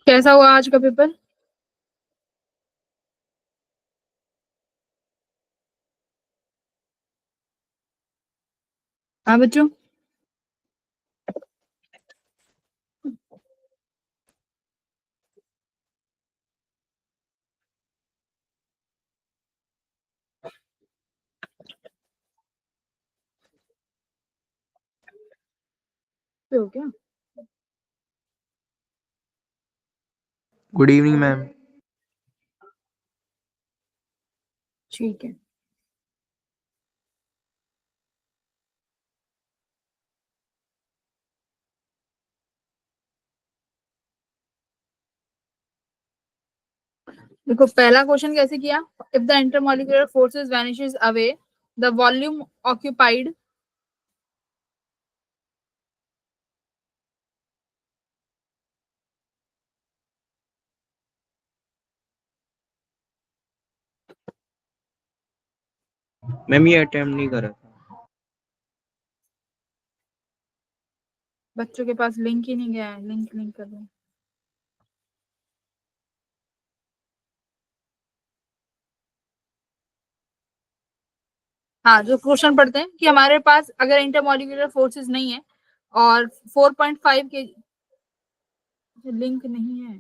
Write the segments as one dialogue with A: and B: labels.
A: कैसा हुआ आज का पेपर? हाँ बच्चों, हो क्या?
B: Good evening ma'am.
A: ठीक है। देखो पहला क्वेश्चन कैसे किया, if the intermolecular forces vanishes away the volume occupied
B: ma'am ये अटेम्प्ट नहीं करा था।
A: बच्चों के पास लिंक ही नहीं गया है, लिंक कर दो। हाँ, जो क्वेश्चन पढ़ते हैं कि हमारे पास अगर इंटरमॉलिक्यूलर फोर्सेस नहीं है और 4.5 के लिंक नहीं है।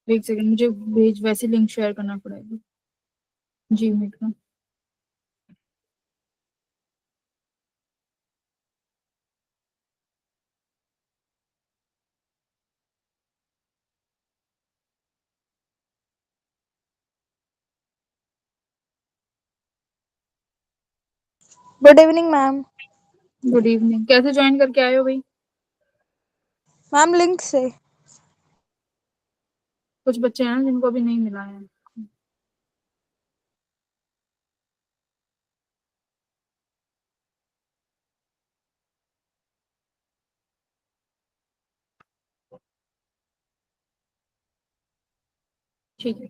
A: एक सेकंड, मुझे भेज, वैसे लिंक शेयर करना पड़ेगा जी मीट का।
C: Good evening ma'am.
A: Good evening. कैसे ज्वाइन करके आए हो भाई?
C: मैम लिंक से।
A: कुछ बच्चे हैं जिनको अभी नहीं मिला है। ठीक है।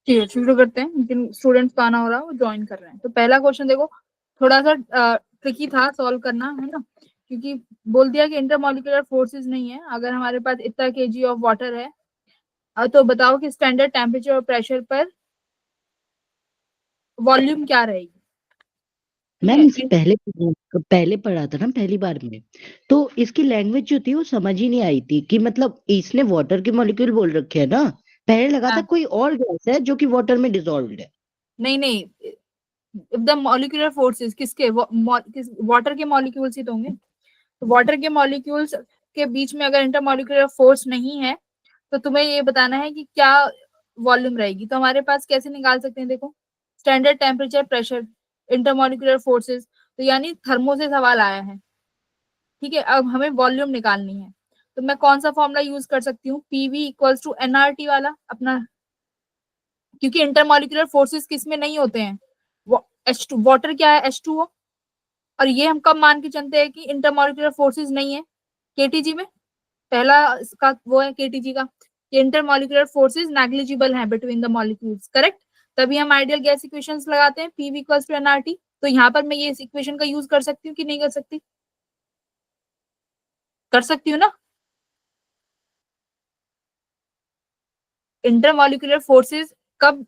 A: ठीक है, शुरू करते हैं। जिन स्टूडेंट्स का आना हो रहा है वो ज्वाइन कर रहे हैं। तो पहला क्वेश्चन देखो, थोड़ा सा ट्रिकी था सॉल्व करना, है ना, क्योंकि बोल दिया कि इंटरमॉलिक्यूलर फोर्सेस नहीं है अगर हमारे पास इतना केजी ऑफ वाटर है। तो बताओ कि स्टैंडर्ड टेम्परेचर और प्रेशर पर वॉल्यूम क्या रहेगी।
D: मैम इसे पहले पढ़ा था ना पहली बार में, तो इसकी लैंग्वेज जो थी वो समझ ही नहीं आई थी कि मतलब इसने वाटर के मॉलिक्यूल बोल रखे हैं ना। पहले लगा था कोई और गैस है जो कि वाटर में डिसॉल्व्ड है।
A: नहीं, इफ द मॉलिक्यूलर फोर्सेस किसके, वाटर के मॉलिक्यूल्स ही तो होंगे। तो वाटर के मॉलिक्यूल्स के बीच में अगर इंटरमॉलिक्यूलर फोर्स नहीं है तो तुम्हें ये बताना है कि क्या वॉल्यूम रहेगी। तो हमारे पास कैसे निकाल सकते हैं, देखो, standard temperature, pressure, intermolecular forces, तो यानी थर्मो से सवाल आया है। ठीक है, अब हमें वॉल्यूम निकालनी है। तो मैं कौन सा फॉर्मूला यूज कर सकती हूँ, पीवी इक्वल्स टू एनआरटी वाला अपना, क्योंकि इंटरमॉलिक्यूलर फोर्सेस किस में नहीं होते हैं, H2, वाटर क्या है, H2O। और ये हम कब मान के चलते हैं कि इंटरमॉलिक्यूलर फोर्सेस नहीं है, केटीजी में। पहला इसका वो है केटीजी का, इंटरमॉलिक्यूलर फोर्सेस नेग्लिजिबल है बिटवीन द मॉलिक्यूल्स, करेक्ट। तभी हम आइडियल गैस इक्वेशंस लगाते हैं, पीवी इक्वल्स टू एनआरटी। तो यहाँ पर मैं ये इस इक्वेशन का यूज कर सकती हूँ कि नहीं कर सकती? कर सकती हूँ ना? इंटरमॉलिक्यूलर फोर्सेस कब,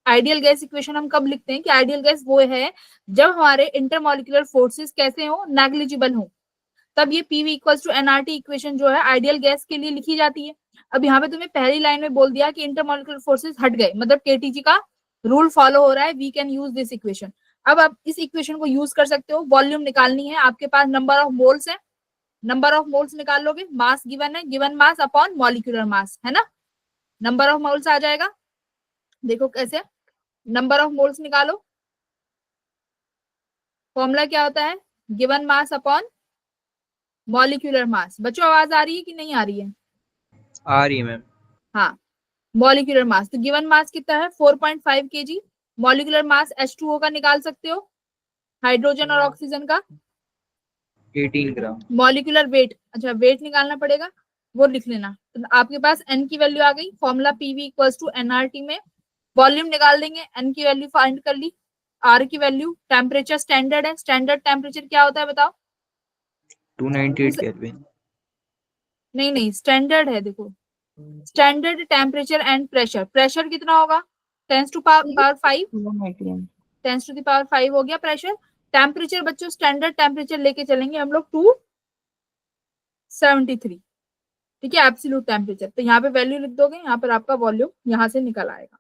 A: आइडियल गैस इक्वेशन हम कब लिखते हैं कि आइडियल गैस वो है जब हमारे इंटरमॉलिक्यूलर फोर्सेस कैसे हो, नेग्लिजिबल हो, तब ये PV equals to NRT equation जो है आइडियल गैस के लिए लिखी जाती है। अब यहाँ पे तुम्हें पहली लाइन में बोल दिया कि इंटरमॉलिक्यूलर फोर्सेस हट गए, मतलब केटीजी का रूल फॉलो हो रहा है, we can use this equation. अब आप इस इक्वेशन को यूज कर सकते हो, वॉल्यूम निकालनी है, आपके पास नंबर ऑफ मोल्स है, नंबर ऑफ मोल्स निकाल लोगे, मास गिवन है, given mass upon molecular mass, है ना, नंबर ऑफ मोल्स आ जाएगा। देखो कैसे, नंबर ऑफ मोल्स निकालो, फॉर्मूला क्या होता है, given mass upon molecular mass. बच्चों आवाज आ रही है कि नहीं आ रही है?
B: आ रही है मैम।
A: हाँ, मॉलिक्यूलर मास, तो गिवन मास कितना है 4.5 kg, मॉलिक्यूलर मास H2O का निकाल सकते हो, हाइड्रोजन और ऑक्सीजन का,
B: 18 ग्राम।
A: मॉलिक्यूलर वेट, अच्छा वेट निकालना पड़ेगा, वो लिख लेना। तो आपके पास n की वैल्यू आ गई, formula PV equals to NRT में वॉल्यूम निकाल देंगे, n की वैल्यू फाइंड कर ली, r की वैल्यू, टेम्परेचर स्टैंडर्ड है, स्टैंडर्ड टेम्परेचर क्या होता है बताओ?
B: 298 केल्विन।
A: नहीं नहीं, स्टैंडर्ड है, देखो standard temperature and pressure, pressure कितना होगा 10 to power 5, 10 to the power 5 हो गया प्रेशर। टेम्परेचर बच्चों स्टैंडर्ड टेम्परेचर लेके चलेंगे हम लोग 273, ठीक है, एब्सोल्यूट टेम्परेचर। तो यहाँ पे वैल्यू लिख दोगे, यहाँ पर आपका वॉल्यूम यहाँ से निकल आएगा।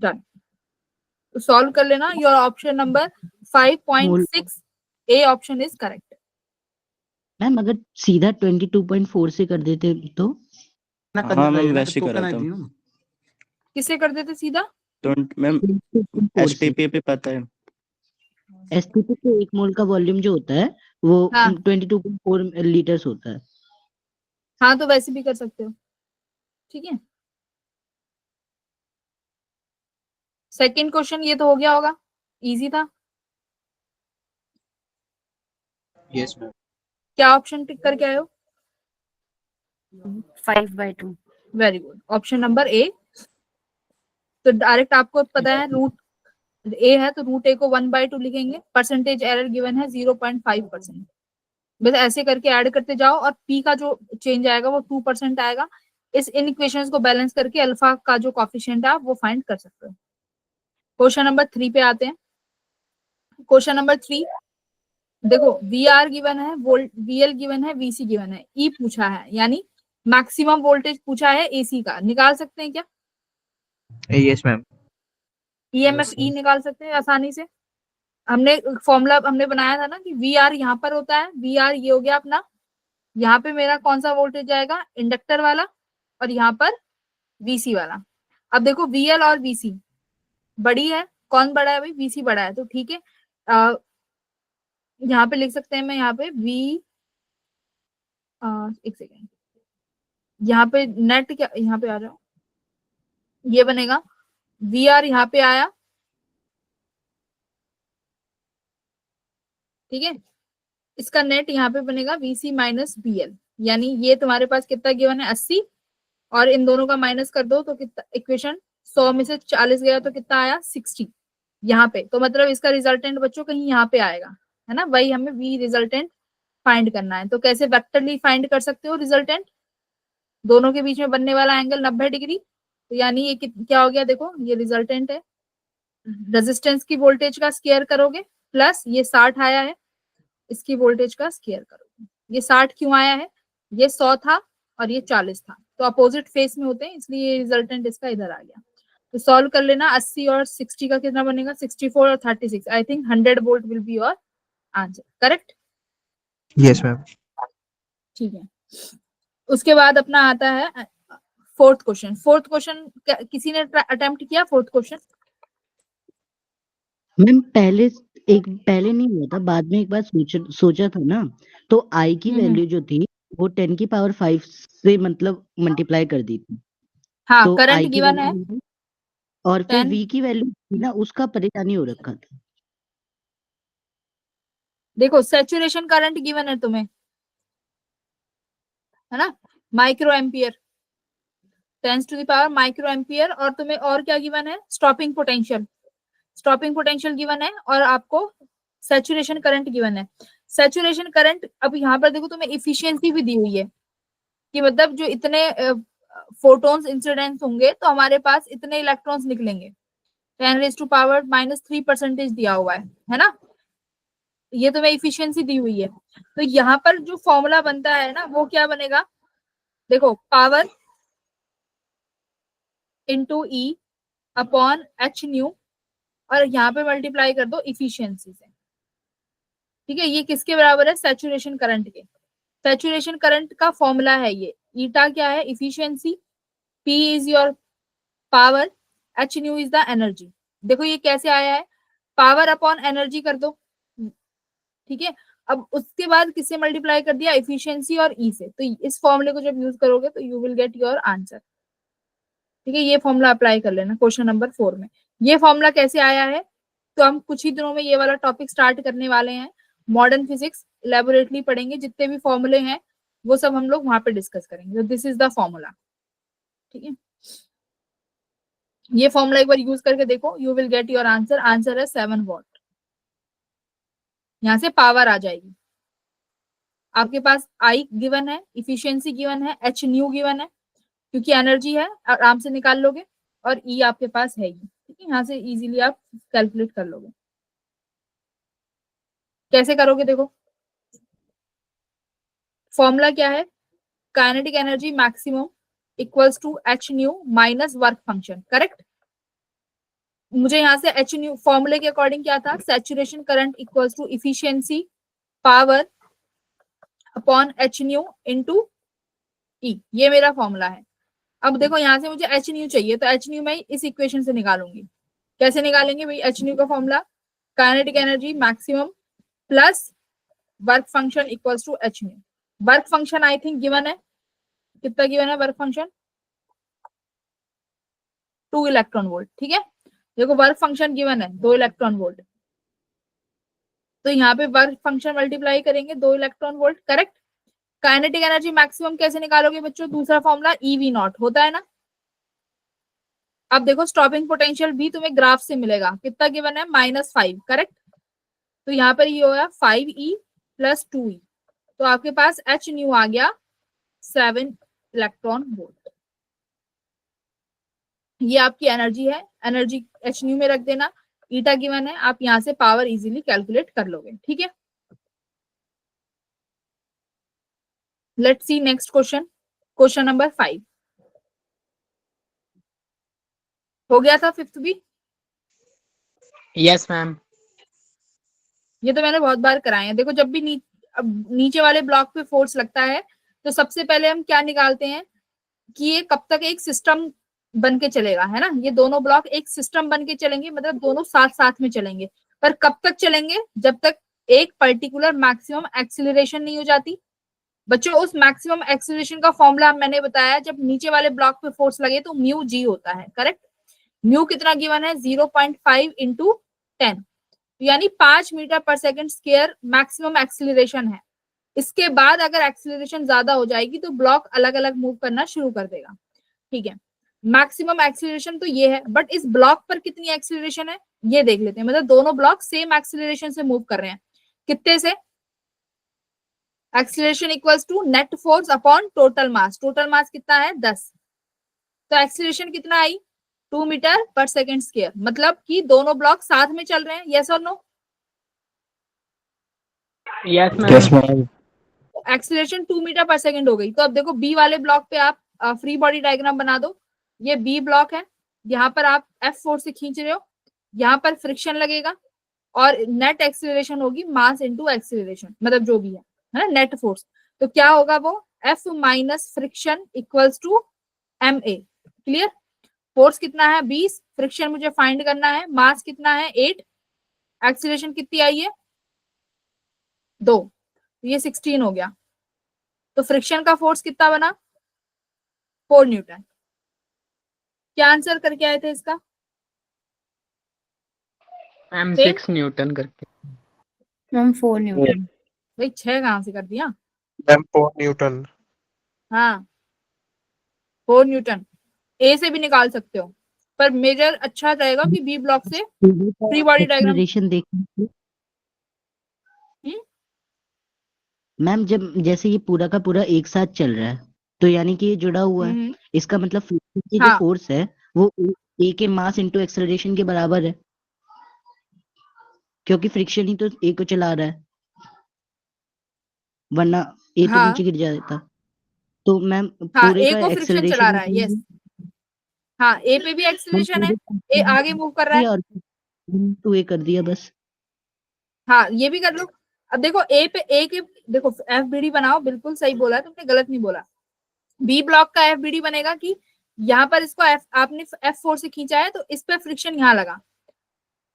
A: डन, तो सॉल्व कर लेना। Your option number 5.6 A option is correct.
D: Ma'am अगर सीधा 22.4 से कर देते तो?
E: हाँ मैम वैसे ही करा था।
A: किससे कर देते सीधा?
E: तो मैम
D: 22.4 से।
E: एसटीपी पे पता है।
D: एसटीपी पे 1 मोल का वॉल्यूम जो होता है वो
A: हाँ
D: 22.4 लीटर्स होता है।
A: हाँ, तो वैसे भी कर सकते हो, ठीक है। सेकंड क्वेश्चन ये तो हो गया होगा, इजी था।
B: Yes ma'am.
A: क्या ऑप्शन टिक करके आए हो?
F: 5/2।
A: वेरी गुड, ऑप्शन नंबर ए। तो डायरेक्ट आपको पता है रूट ए है, तो रूट ए को 1/2 लिखेंगे, परसेंटेज एरर गिवन है 0.5%, बस ऐसे करके ऐड करते जाओ, और पी का जो चेंज आएगा वो 2% आएगा। इस इन इक्वेशंस को बैलेंस करके अल्फा का जो कॉफिशिएंट है आप वो फाइंड कर सकते हो। क्वेश्चन नंबर 3 पे आते हैं। क्वेश्चन नंबर 3 देखो, वी आर गिवन है, वोल्ट वी एल गिवन है, वीसी गिवन है, ई पूछा है, यानी मैक्सिमम वोल्टेज पूछा है एसी का, निकाल सकते हैं क्या?
B: Yes ma'am.
A: ईएमएफ ई निकाल सकते हैं आसानी से। हमने फॉर्मूला हमने बनाया था ना कि वी आर यहाँ पर होता है, वी आर ये हो गया अपना, यहाँ पे मेरा कौन सा वोल्टेज जाएगा, इंडक्टर वाला, और यहाँ पर वीसी वाला। अब देखो वीएल और वीसी बड़ी है, कौन बड़ा है भाई, वीसी बड़ा है, तो ठीक है, यहाँ पे लिख सकते हैं, मैं यहाँ पे वी, एक सेकेंड, यहाँ पे नेट क्या, यहाँ पे आ जाओ, ये बनेगा वी आर यहाँ पे आया, ठीक है, इसका नेट यहाँ पे बनेगा वीसी माइनस बीएल, यानी ये तुम्हारे पास कितना गिवन है 80, और इन दोनों का माइनस कर दो तो कितना, इक्वेशन 100 में से 40 गया तो कितना आया 60 यहाँ पे, तो मतलब इसका रिजल्टेंट बच्चों कहीं यहाँ पे आएगा, है ना, वही हमें वी रिजल्टेंट फाइंड करना है। तो कैसे वेक्टरली फाइंड कर सकते हो रिजल्टेंट, दोनों के बीच में बनने वाला एंगल 90 डिग्री, तो यानी ये क्या हो गया, देखो ये रिजल्टेंट है, रेजिस्टेंस की वोल्टेज का स्क्वायर करोगे, प्लस ये 60 आया है, इसकी वोल्टेज का स्क्वायर करोगे। ये 60 क्यों आया है, ये 100 था और ये 40 था, तो अपोजिट फेस में होते हैं, इसलिए ये रिजल्टेंट इसका इधर आ गया। तो सॉल्व कर लेना, 80 और 60 का कितना बनेगा, 64 और 36, I think 100 volt will be your answer, correct?
B: Yes ma'am.
A: ठीक है, उसके बाद अपना आता है फोर्थ क्वेश्चन। फोर्थ क्वेश्चन किसी ने अटेम्प्ट किया फोर्थ क्वेश्चन?
D: मैम पहले नहीं हुआ था, बाद में एक बार सोचा था ना, तो आई की वैल्यू जो थी वो 10 की पावर 5 से मतलब मल्टीप्लाई कर दी थी।
A: हाँ,
D: तो
A: करंट
D: आई की
A: गिवन है,
D: वैल्यू और फिर
A: 10,
D: वी की वैल्यू थी ना, उसका परेशानी हो रखा था।
A: देखो सैचुरेशन करंट गिवन है तुम्हें, है ना, micro ampere, 10 to the power micro ampere, और तुम्हें और क्या गिवन है, stopping potential, stopping potential given है, और आपको सैचुरेशन करंट गिवन है। सैचुरेशन करंट, अब यहाँ पर देखो तुम्हें इफिशियंसी भी दी हुई है कि मतलब जो इतने फोटॉन्स इंसिडेंस होंगे तो हमारे पास इतने इलेक्ट्रॉन्स निकलेंगे, 10⁻³ दिया हुआ है ना, ये तुम्हें इफिशियंसी दी हुई है। तो यहाँ पर जो फॉर्मूला बनता है ना वो क्या बनेगा, देखो पावर इंटू ई अपॉन एच न्यू, और यहाँ पे मल्टीप्लाई कर दो इफिशियंसी से। ठीक है, ये किसके बराबर है, सैचुरेशन करंट के। सैचुरेशन करंट का फॉर्मूला है ये, ईटा क्या है, efficiency, P is your power, H new is the energy. देखो ये कैसे आया है, पावर अपॉन एनर्जी कर दो, ठीक है। अब उसके बाद किससे मल्टीप्लाई कर दिया, इफिशियंसी और ई से। तो इस फॉर्मूले को जब यूज करोगे तो you will get your answer. ठीक है, ये फॉर्मूला अप्लाई कर लेना क्वेश्चन नंबर 4 में। ये फॉर्मूला कैसे आया है, तो हम कुछ ही दिनों में ये वाला टॉपिक स्टार्ट करने वाले हैं, मॉडर्न फिजिक्स इलेबोरेटली पढ़ेंगे, जितने भी फॉर्मूले हैं वो सब हम लोग वहां पे डिस्कस करेंगे। तो दिस इज द फॉर्मूला, ठीक है। ये फॉर्मूला एक बार यूज करके देखो, you will get your answer. Answer है 7 वॉट। यहां से पावर आ जाएगी, आपके पास आई गिवन है, इफिशियंसी गिवन है, एच न्यू गिवन है, क्योंकि एनर्जी है आराम से निकाल लोगे, और ई आपके पास है ही, ठीक है। यहाँ से इजीली आप कैलकुलेट कर लोगे। कैसे करोगे देखो, फॉर्मूला क्या है, kinetic energy maximum equals to H nu minus work function, correct. मुझे यहाँ से एच न्यू फॉर्मूले के अकॉर्डिंग क्या था, saturation current equals to efficiency power upon h nu into e, ये मेरा फॉर्मूला है। अब देखो यहाँ से मुझे एच न्यू चाहिए, तो एच न्यू मैं इस इक्वेशन से निकालूंगी। कैसे निकालेंगे भाई, एच न्यू का formula kinetic energy maximum plus work function equals to H nu. Work function I think given है, कितना गिवन है वर्क फंक्शन, 2 इलेक्ट्रॉन वोल्ट, ठीक है। देखो वर्क फंक्शन गिवन है 2 इलेक्ट्रॉन वोल्ट, तो यहाँ पे वर्क फंक्शन मल्टीप्लाई करेंगे 2 electron volt, correct. Kinetic energy maximum कैसे निकालोगे बच्चों, दूसरा फॉर्मूला ईवी नॉट होता है ना। अब देखो स्टॉपिंग पोटेंशियल भी तुम्हें ग्राफ से मिलेगा, कितना गिवन है, -5, करेक्ट। तो यहाँ पर ये होगा 5e प्लस 2e, तो आपके पास एच न्यू आ गया 7 इलेक्ट्रॉन वोल्ट। ये आपकी एनर्जी है, एनर्जी एच न्यू में रख देना, ईटा गिवन है, आप यहाँ से पावर इजीली कैलकुलेट कर लोगे, ठीक है। Let's see next question, question number 5 हो गया था, 5th भी।
F: Yes ma'am.
A: ये तो मैंने बहुत बार कराए हैं। देखो जब भी अब नीचे वाले ब्लॉक पे फोर्स लगता है तो सबसे पहले हम क्या निकालते हैं कि ये कब तक एक सिस्टम बन के चलेगा, है ना। ये दोनों ब्लॉक एक सिस्टम बन के चलेंगे, मतलब दोनों साथ साथ में चलेंगे, पर कब तक चलेंगे, जब तक एक पर्टिकुलर मैक्सिमम एक्सीलरेशन नहीं हो जाती। बच्चों उस मैक्सिमम एक्सीलरेशन का फॉर्मूला मैंने बताया, जब नीचे वाले ब्लॉक पे फोर्स लगे तो म्यू जी होता है, करेक्ट। म्यू कितना गिवन है, 0.5 इंटू 10, यानी 5 मीटर पर सेकंड स्क्वायर मैक्सिमम एक्सीलरेशन है। इसके बाद अगर एक्सीलरेशन ज्यादा हो जाएगी तो ब्लॉक अलग अलग मूव करना शुरू कर देगा, ठीक है। मैक्सिमम एक्सीलरेशन तो ये है, बट इस ब्लॉक पर कितनी एक्सीलरेशन है ये देख लेते हैं। मतलब दोनों ब्लॉक सेम एक्सीलरेशन से मूव कर रहे हैं, कितने से, acceleration equals to net force upon total mass. Total mass कितना है 10, तो एक्सीलरेशन कितना आई 2 मीटर पर सेकंड स्क्वायर, मतलब कि दोनों ब्लॉक साथ में चल रहे हैं, यस और no.
F: Yes ma'am.
A: Acceleration 2 meter पर सेकंड हो गई। तो अब देखो बी वाले ब्लॉक पे आप फ्री बॉडी डायग्राम बना दो। ये बी ब्लॉक है, यहाँ पर आप एफ फोर्स से खींच रहे हो, यहाँ पर फ्रिक्शन लगेगा और नेट एक्सीलरेशन होगी मास इनटू एक्सीलरेशन, मतलब जो भी है ना नेट फोर्स। तो क्या होगा वो F minus friction equals to M A, clear. Force कितना है 20, फ्रिक्शन मुझे फाइंड करना है, मास कितना है 8, एक्सीलरेशन कितनी आई है 2, तो ये 16 हो गया। तो फ्रिक्शन का फोर्स कितना बना 4 न्यूटन। क्या आंसर करके आए थे इसका,
F: मैम
A: Same?
F: 6 न्यूटन करके।
G: Ma'am 4 Newton.
A: भाई 6 कहां से कर दिया,
H: मैम 4 न्यूटन।
A: हाँ 4 न्यूटन, ए से भी निकाल सकते हो, पर मेजर अच्छा रहेगा कि बी ब्लॉक से फ्री बॉडी डायग्राम।
D: एक्सीलरेशन देखने मैम जब जैसे ये पूरा का पूरा एक साथ चल रहा है तो यानी कि ये जुड़ा हुआ है, इसका मतलब फ्रिक्शन की जो
A: हाँ
D: फोर्स है वो ए के मास इनटू एक्सेलरेशन के बराबर है, क्योंकि फ्रिक्शन ही तो ए को चला रहा है, वरना ए तो
A: हाँ
D: नीचे गिर जाता। तो मैम
A: हाँ,
D: पूरे
A: ए
D: का
A: को फ्रिक्शन चला
D: एक्सेलरेशन
A: रहा है, यस। हाँ, ए पे भी एक्सीलरेशन है, ए आगे मूव कर रहा है।
D: और टू ए कर दिया बस।
A: हाँ, ये भी कर लो। अब देखो ए पे, ए के देखो एफ बी डी बनाओ, बिल्कुल सही बोला तुमने, गलत नहीं बोला। बी ब्लॉक का एफ बी डी बनेगा कि यहाँ पर इसको एफ, आपने F4 से खींचा है तो इस पे फ्रिक्शन यहाँ लगा,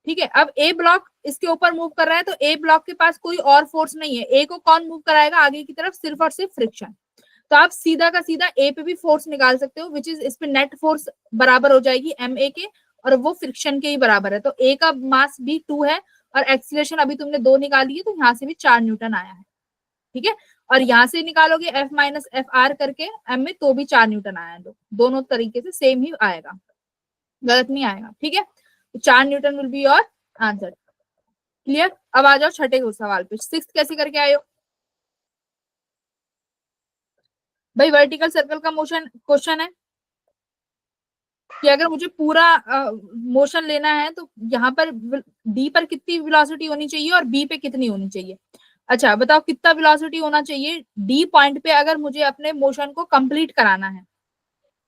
A: ठीक है। अब ए ब्लॉक इसके ऊपर मूव कर रहा है तो ए ब्लॉक के पास कोई और फोर्स नहीं है, ए को कौन मूव कराएगा आगे की तरफ, सिर्फ और सिर्फ फ्रिक्शन। तो आप सीधा का सीधा ए पे भी फोर्स निकाल सकते हो, विच इज इस पे नेट फोर्स बराबर हो जाएगी एम ए के, और वो फ्रिक्शन के ही बराबर है। तो ए का मास भी 2 है और एक्सीलरेशन अभी तुमने 2 निकाली है, तो यहाँ से भी 4 न्यूटन आया है, ठीक है। और यहाँ से निकालोगे एफ माइनस एफ आर करके एम में, तो भी 4 न्यूटन आया है। दोनों तरीके से सेम ही आएगा, गलत नहीं आएगा, ठीक है। तो 4 Newton will be your answer. Clear? अब आ जाओ छठे सवाल पे। 6th कैसे करके आए हो भाई? वर्टिकल सर्कल का मोशन क्वेश्चन है कि अगर मुझे पूरा मोशन लेना है तो यहाँ पर डी पर कितनी वेलोसिटी होनी चाहिए और बी पे कितनी होनी चाहिए। अच्छा बताओ, कितना वेलोसिटी होना चाहिए डी पॉइंट पे अगर मुझे अपने मोशन को कंप्लीट कराना है?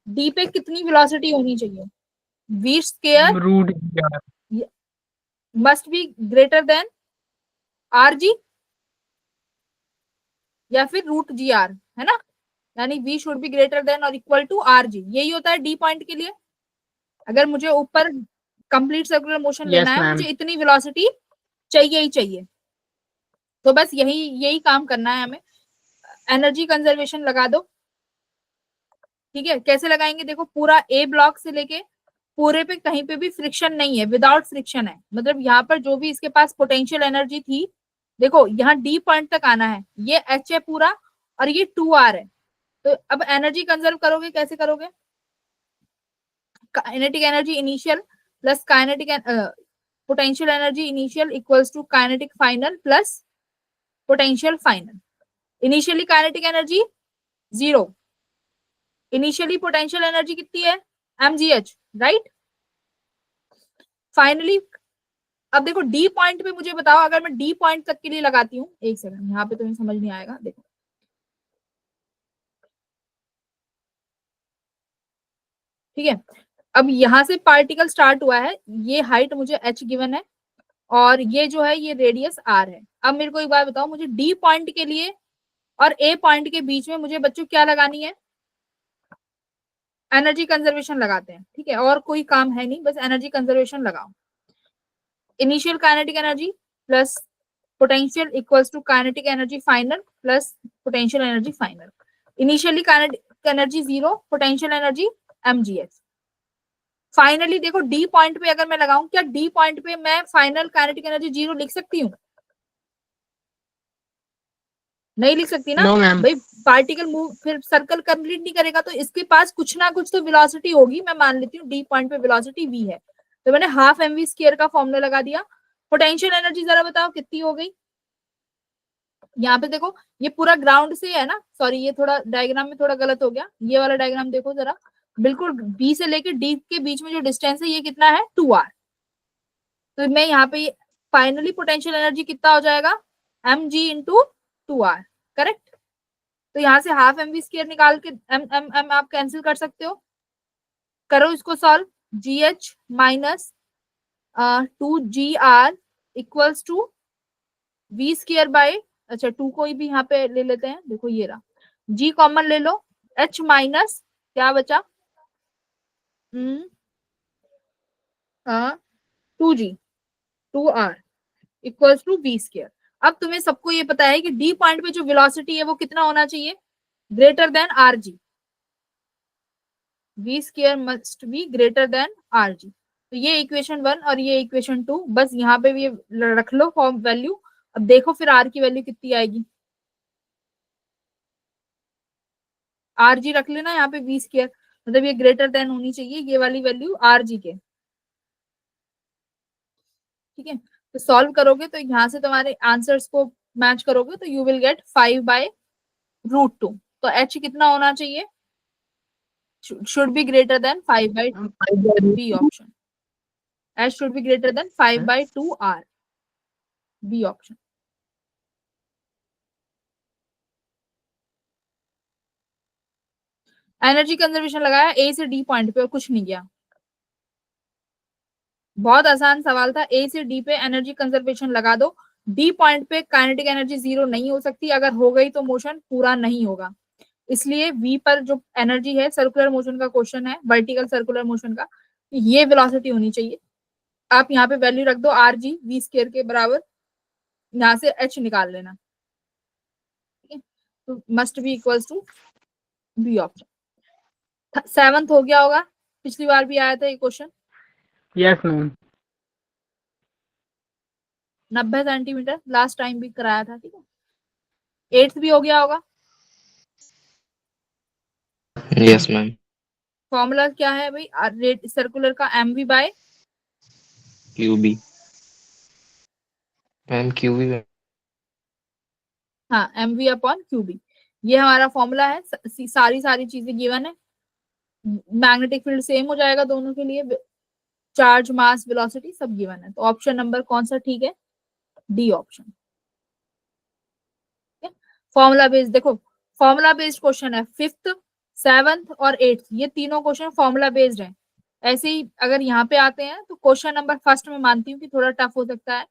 A: डी पे कितनी वेलोसिटी होनी चाहिए? v square
F: root
A: must be greater than R G या फिर रूट जी आर, है ना। यानी v should be greater than और इक्वल टू आर जी, यही होता है डी पॉइंट के लिए। अगर मुझे ऊपर कंप्लीट सर्कुलर मोशन लेना है, मुझे इतनी वेलोसिटी चाहिए ही चाहिए। तो बस यही काम करना है हमें। एनर्जी कंजर्वेशन लगा दो, ठीक है। कैसे लगाएंगे देखो, पूरा ए ब्लॉक से लेके पूरे पे कहीं पे भी फ्रिक्शन नहीं है, विदाउट फ्रिक्शन है। मतलब यहाँ पर जो भी इसके पास पोटेंशियल एनर्जी थी, देखो यहाँ डी पॉइंट तक आना है, ये एच है पूरा और ये 2r है। तो अब एनर्जी कंजर्व करोगे, कैसे करोगे? Kinetic energy initial plus kinetic potential energy initial equals to kinetic final plus potential final. Initially kinetic energy 0, initially potential energy कितनी है mgh, राइट। फाइनली अब देखो डी पॉइंट पे मुझे बताओ, अगर मैं डी पॉइंट तक के लिए लगाती हूँ, एक सेकंड यहाँ पे तुम्हें समझ नहीं आएगा, देखो ठीक है। अब यहाँ से पार्टिकल स्टार्ट हुआ है, ये हाइट मुझे h गिवन है और ये जो है ये रेडियस r है। अब मेरे को एक बात बताओ, मुझे डी पॉइंट के लिए और ए पॉइंट के बीच में मुझे बच्चों क्या लगानी है? एनर्जी कंजर्वेशन लगाते हैं, ठीक है। और कोई काम है नहीं, बस एनर्जी कंजर्वेशन लगाओ। Initial kinetic energy plus potential equals to kinetic energy final plus potential energy final. Initially kinetic energy 0, potential energy mgh। Finally देखो डी पॉइंट पे अगर मैं लगाऊं, क्या डी पॉइंट पे मैं फाइनल काइनेटिक एनर्जी 0 लिख सकती हूँ? नहीं लिख सकती ना।
F: No, ma'am.
A: भाई पार्टिकल मूव फिर सर्कल कंप्लीट नहीं करेगा, तो इसके पास कुछ ना कुछ तो वेलोसिटी होगी। मैं मान लेती हूँ डी पॉइंट पे वेलोसिटी v है, तो मैंने हाफ mv स्क्वायर का फॉर्मूला लगा दिया। पोटेंशियल एनर्जी जरा बताओ कितनी हो गई? यहाँ पे देखो ये पूरा ग्राउंड से है ना, सॉरी ये थोड़ा डायग्राम में थोड़ा गलत हो गया, ये वाला डायग्राम देखो जरा, बिल्कुल बी से लेके डी के बीच में जो डिस्टेंस है ये कितना है 2r। तो मैं यहाँ पे फाइनली पोटेंशियल एनर्जी कितना हो जाएगा mg इंटू 2r, करेक्ट। तो यहाँ से हाफ mv स्क्वायर निकाल के m आप कैंसिल कर सकते हो। करो इसको solve, gh minus 2gr equals to v square by, अच्छा 2 को भी यहाँ पे ले लेते हैं, देखो ये रहा, g कॉमन ले लो, h माइनस क्या बचा 2g 2r equals to v square. अब तुम्हें सबको ये पता है कि डी पॉइंट पे जो वेलोसिटी है वो कितना होना चाहिए? Greater than R ji, v square must be greater than R जी। तो ये इक्वेशन 1 और ये इक्वेशन 2, बस यहाँ पे भी रख लो फॉर्म वैल्यू। अब देखो फिर आर की वैल्यू कितनी आएगी, आर जी रख लेना यहाँ पे v स्क्वायर, मतलब ये ग्रेटर देन होनी चाहिए ये वाली वैल्यू आर जी के, ठीक है। तो सॉल्व करोगे तो यहाँ से तुम्हारे आंसर्स को मैच करोगे तो यू विल गेट 5/√2। तो h कितना होना चाहिए? Should be greater than 5/2, B option. h should be greater than 5/2r, B option. Energy conservation लगाया ए से डी पॉइंट पे और कुछ नहीं किया। बहुत आसान सवाल था। ए से डी पे एनर्जी कंजर्वेशन लगा दो। डी पॉइंट पे काइनेटिक एनर्जी 0 नहीं हो सकती, अगर हो गई तो मोशन पूरा नहीं होगा। इसलिए वी पर जो एनर्जी है, सर्कुलर मोशन का क्वेश्चन है, वर्टिकल सर्कुलर मोशन का, ये वेलोसिटी होनी चाहिए। आप यहाँ पे वैल्यू रख दो आर जी वी स्क्वायर के बराबर, यहाँ से एच निकाल लेना। ठीक है, तो must be equals to B option. 7th हो गया होगा, पिछली बार भी आया था ये question.
F: Yes ma'am.
A: 90 centimetre last time भी कराया था। ठीक है, 8th भी हो गया होगा।
I: Yes ma'am.
A: फॉर्मूला क्या है भाई? रेट सर्कुलर का mv by
I: QB. Ma'am QB.
A: हाँ, mv अपॉन क्यूबी, ये हमारा फॉर्मूला है। सारी चीजें गिवन है। मैग्नेटिक फील्ड सेम हो जाएगा दोनों के लिए, चार्ज, मास, वेलोसिटी सब गिवन है। तो ऑप्शन नंबर कौन सा ठीक है? D option. फॉर्मूला बेस्ड, देखो फॉर्मूला बेस्ड क्वेश्चन है। 5th, 7th और 8th, ये तीनों क्वेश्चन फॉर्मूला बेस्ड है। ऐसे ही अगर यहाँ पे आते हैं तो क्वेश्चन नंबर फर्स्ट में मानती हूँ कि थोड़ा टफ हो सकता है।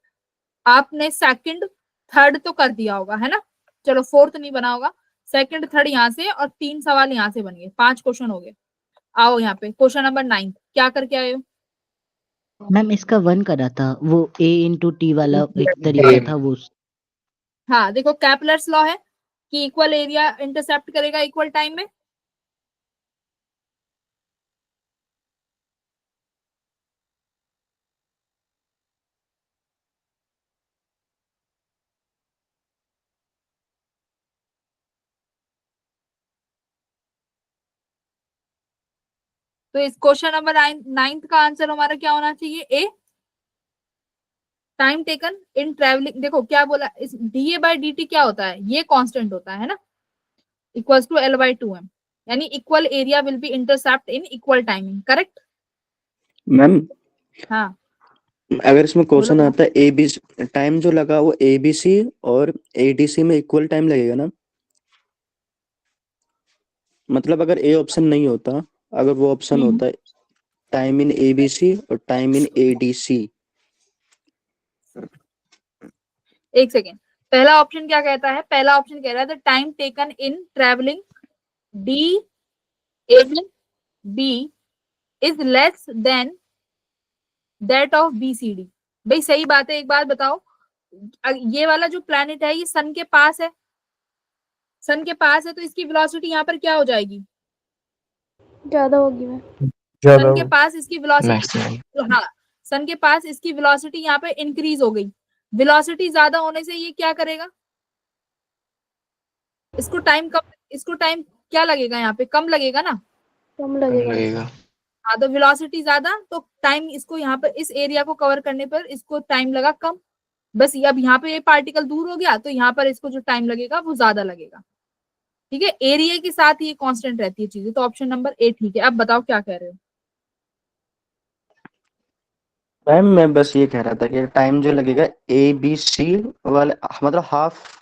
A: आपने सेकंड, थर्ड तो कर दिया होगा, है ना? चलो 4th नहीं बना होगा, सेकंड, थर्ड यहाँ से और 3 सवाल यहाँ से बन गए, 5 क्वेश्चन हो गए। आओ यहाँ पे क्वेश्चन नंबर 9 क्या करके आए हो?
D: मैम इसका 1 करा था, वो A/T वाला एक तरीका था वो।
A: हाँ देखो, कैपलर्स लॉ है कि इक्वल एरिया इंटरसेप्ट करेगा इक्वल टाइम में। तो इस क्वेश्चन नंबर 9 का आंसर हमारा क्या होना चाहिए? ए, टाइम टेकन इन ट्रेवलिंग। देखो क्या बोला, इस dA/dt क्या होता है? ये कांस्टेंट होता है ना, इक्वल्स टू L/2m, यानी equal area will be intercept in equal timing, correct?
E: Ma'am
A: हाँ
E: अगर इसमें क्वेश्चन
A: बोलो।
E: आता है ए बी, टाइम जो लगा वो ABC और ADC में इक्वल टाइम लगेगा ना? मतलब अगर ए ऑप्शन नहीं होता, अगर वो ऑप्शन होता है टाइम इन ABC और टाइम इन ADC।
A: एक सेकेंड, पहला ऑप्शन क्या कहता है? पहला ऑप्शन कह रहा है the time taken in travelling DAB is less than that of BCD। भाई सही बात है, एक बात बताओ, ये वाला जो प्लैनेट है ये सन के पास है, सन के पास है, तो इसकी वेलोसिटी यहाँ पर क्या हो जाएगी?
C: ज्यादा होगी मैं।
A: सन के पास इसकी वेलोसिटी,
I: मैक्सिमम।
A: हाँ, सन के पास इसकी वेलोसिटी यहाँ पे इंक्रीज हो गई। वेलोसिटी ज्यादा होने से ये क्या करेगा? इसको टाइम कम, इसको टाइम क्या लगेगा? यहाँ पे कम लगेगा ना,
C: कम
I: कम
C: लगेगा।
I: लगेगा।
A: हाँ, तो वेलोसिटी ज्यादा तो टाइम, इसको यहाँ पर इस एरिया को कवर करने पर इसको टाइम लगा कम। बस अब यहाँ पे ये पार्टिकल दूर हो गया तो यहाँ पर इसको जो टाइम लगेगा वो ज्यादा लगेगा। ठीक है, एरिया के साथ ये कांस्टेंट रहती है चीजें। तो ऑप्शन नंबर 8 ठीक है। अब बताओ क्या कह रहे हो?
E: मैम मैं बस ये कह रहा था कि टाइम जो लगेगा ABC वाले, मतलब हाफ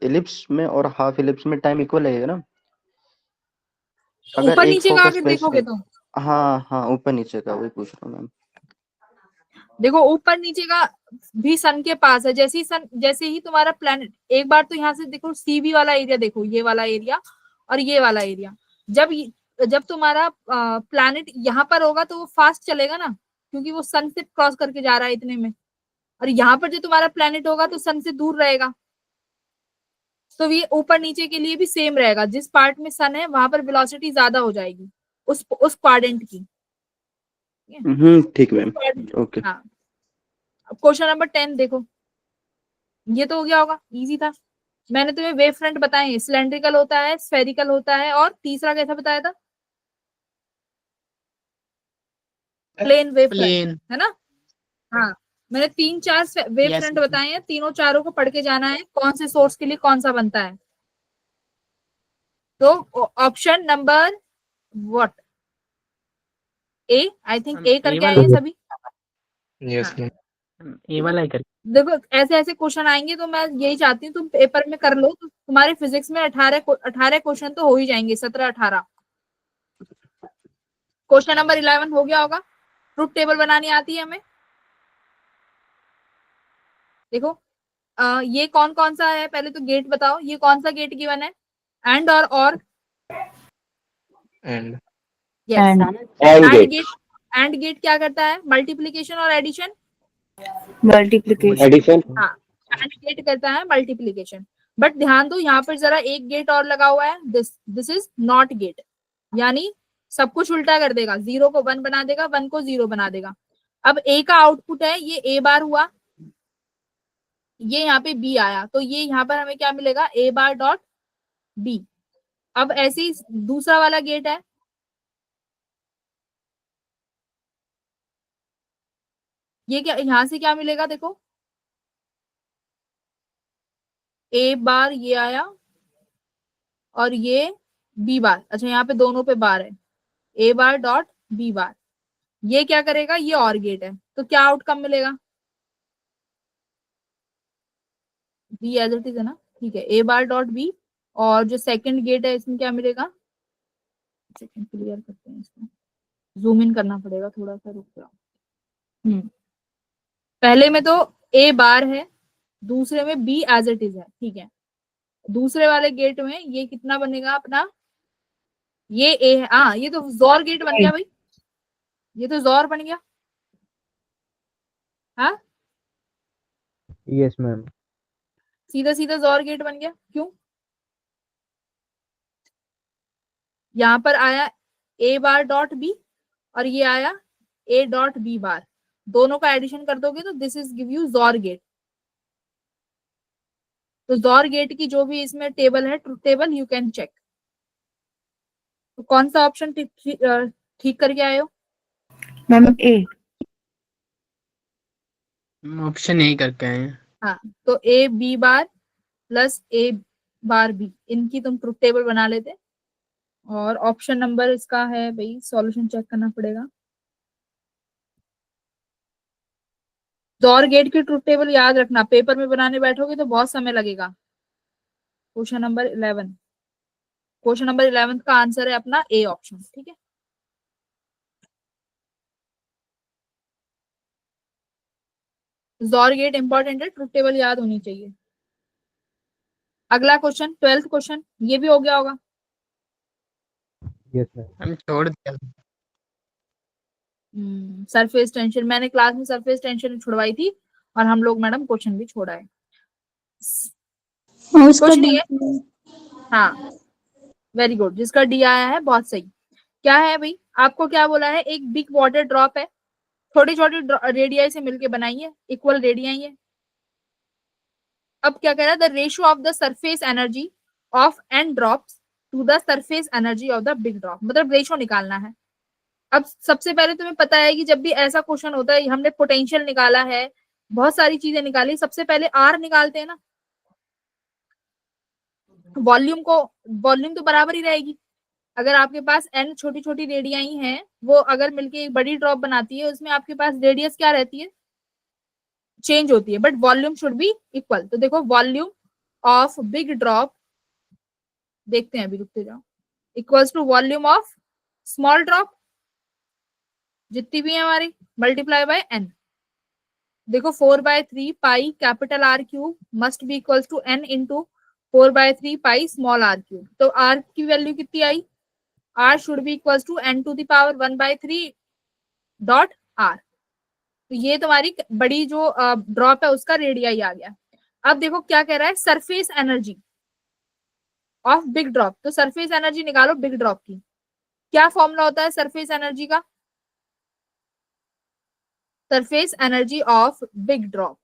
E: इलिप्स में और हाफ इलिप्स में टाइम इक्वल लगेगा ना? अगर
A: ऊपर
E: एक
A: नीचे का
E: फोकस
A: आकर
E: पे
A: देखोगे तो
E: हाँ हाँ ऊपर नीचे का वही पूछ रहा हूँ मैम।
A: देखो, ऊपर नीचे का भी सन के पास है। जैसे ही तुम्हारा प्लेनेट, एक बार तो यहाँ से देखो CV वाला एरिया देखो, ये वाला एरिया और ये वाला एरिया, जब तुम्हारा प्लेनेट यहाँ पर होगा तो वो फास्ट चलेगा ना, क्योंकि वो सन से क्रॉस करके जा रहा है इतने में। और यहाँ पर जो तुम्हारा प्लेनेट होगा तो सन से दूर रहेगा, तो ये ऊपर नीचे के लिए भी सेम रहेगा। जिस पार्ट में सन है वहां पर वेलोसिटी ज्यादा हो जाएगी उस क्वाड्रेंट की।
E: ठीक मैम, ओके।
A: हाँ, अब क्वेश्चन नंबर 10 देखो, ये तो हो गया होगा, इजी था। मैंने तुम्हें वेव फ्रंट बताए, सिलेंड्रिकल होता है, स्फेरिकल होता है, और तीसरा कैसा बताया था? Plane wave front,
F: plane.
A: है ना? हाँ, मैंने 3-4 वेव
F: Yes,
A: फ्रंट
F: ma'am.
A: बताए हैं, तीनों चारों को पढ़ के जाना है कौन से सोर्स के लिए कौन सा बनता है। तो option number what, a, I think a करके आए हैं सभी।
I: Yes,
A: हाँ,
I: ma'am.
F: ये वाला ही कर।
A: देखो ऐसे ऐसे क्वेश्चन आएंगे तो मैं यही चाहती हूँ तुम पेपर में कर लो, तो तुम्हारे फिजिक्स में 18 क्वेश्चन तो हो ही जाएंगे, 17-18। क्वेश्चन नंबर 11 हो गया होगा। ट्रुथ टेबल बनानी आती है हमें। देखो ये कौन कौन सा है, पहले तो गेट बताओ, ये कौन सा गेट गिवन है, एंड और
I: And
A: yes,
E: and
A: and
E: gate
A: gate. And gate क्या करता है, मल्टीप्लीकेशन और एडिशन।
G: मल्टीप्लिकेशन।
E: एडिशन
A: हाँ, एंड गेट करता है मल्टीप्लीकेशन। बट ध्यान दो यहाँ पर जरा एक गेट और लगा हुआ है, दिस इज नॉट गेट, यानी सब कुछ उल्टा कर देगा, 0 को 1 बना देगा, 1 को 0 बना देगा। अब ए का आउटपुट है, ये ए बार हुआ, ये यहाँ पे बी आया, तो ये यहाँ पर हमें क्या मिलेगा, ए बार डॉट बी। अब ऐसे ही दूसरा वाला गेट है, ये क्या, यहां से क्या मिलेगा, देखो ए बार ये आया और ये बी बार, अच्छा यहाँ पे दोनों पे बार है, ए बार डॉट बी बार। ये क्या करेगा, ये और गेट है, तो क्या आउटकम मिलेगा, बी एज इट इज है ना, ठीक है, ए बार डॉट बी। और जो सेकंड गेट है इसमें क्या मिलेगा, सेकंड क्लियर करते हैं इसको, जूम इन करना पड़ेगा थोड़ा सा, रुक जाओ। पहले में तो ए बार है, दूसरे में बी एज इट इज है, ठीक है। दूसरे वाले गेट में ये कितना बनेगा अपना, ये ए है, हाँ ये तो जोर गेट बन गया भाई, ये तो जोर बन गया। हाँ
B: यस मैम।
A: सीधा सीधा जोर गेट बन गया, क्यों, यहाँ पर आया ए बार डॉट बी और ये आया ए डॉट बी बार, दोनों का एडिशन कर दोगे तो this is give you XOR gate. तो जोर गेट की जो भी इसमें टेबल है, truth table, you can check. तो कौन सा ऑप्शन ठीक करके आए हो,
G: मैम ए।
F: ऑप्शन ए करके आए हैं।
A: हाँ, तो A B bar plus A bar B, इनकी तुम ट्रुथ टेबल बना लेते। और ऑप्शन नंबर इसका है भाई, सॉल्यूशन चेक करना पड़ेगा। जोर गेट की ट्रुथ टेबल याद रखना, पेपर में बनाने बैठोगे तो बहुत समय लगेगा। क्वेश्चन नंबर 11, क्वेश्चन नंबर 11 का आंसर है अपना ए ऑप्शन, ठीक है। जोर गेट इंपॉर्टेंट है, ट्रुथ टेबल याद होनी चाहिए। अगला क्वेश्चन 12th क्वेश्चन, ये भी हो गया होगा।
B: Yes ma'am.
F: हम छोड़ दिया।
A: सरफेस टेंशन, मैंने क्लास में सरफेस टेंशन छुड़वाई थी और हम लोग मैडम क्वेश्चन भी छोड़ा है, कुछ नहीं है। हाँ वेरी गुड, जिसका डी आया है बहुत सही। क्या है भाई, आपको क्या बोला है, एक बिग वाटर ड्रॉप है, छोटी छोटी रेडियाई से मिलके बनाई है, इक्वल रेडियाई है। अब क्या कह रहा है, the ratio of the surface energy of N drops to the surface energy of the big drop, मतलब रेशियो निकालना है। अब सबसे पहले तुम्हें पता है कि जब भी ऐसा क्वेश्चन होता है, हमने पोटेंशियल निकाला है, बहुत सारी चीजें निकाली, सबसे पहले आर निकालते हैं ना, वॉल्यूम को, वॉल्यूम तो बराबर ही रहेगी। अगर आपके पास एन छोटी छोटी रेडियाई हैं, वो अगर मिलके एक बड़ी ड्रॉप बनाती है, उसमें आपके पास रेडियस क्या रहती है, चेंज होती है, but volume should be equal. तो देखो वॉल्यूम ऑफ बिग ड्रॉप, देखते हैं अभी, रुकते जाओ, equals to volume of small drop, जितनी भी है हमारी, मल्टीप्लाई बाय एन। देखो 4/3 pi capital r cube must be equals to n into 4/3 pi small r cube. तो आर की वैल्यू कितनी आई, r should be equals to n to the power 1/3 dot r. तो ये तुम्हारी बड़ी जो ड्रॉप है उसका रेडियाई आ गया। अब देखो क्या कह रहा है, surface energy of big drop, तो सरफेस एनर्जी निकालो बिग ड्रॉप की। क्या फॉर्मूला होता है सरफेस एनर्जी का, surface energy of big drop,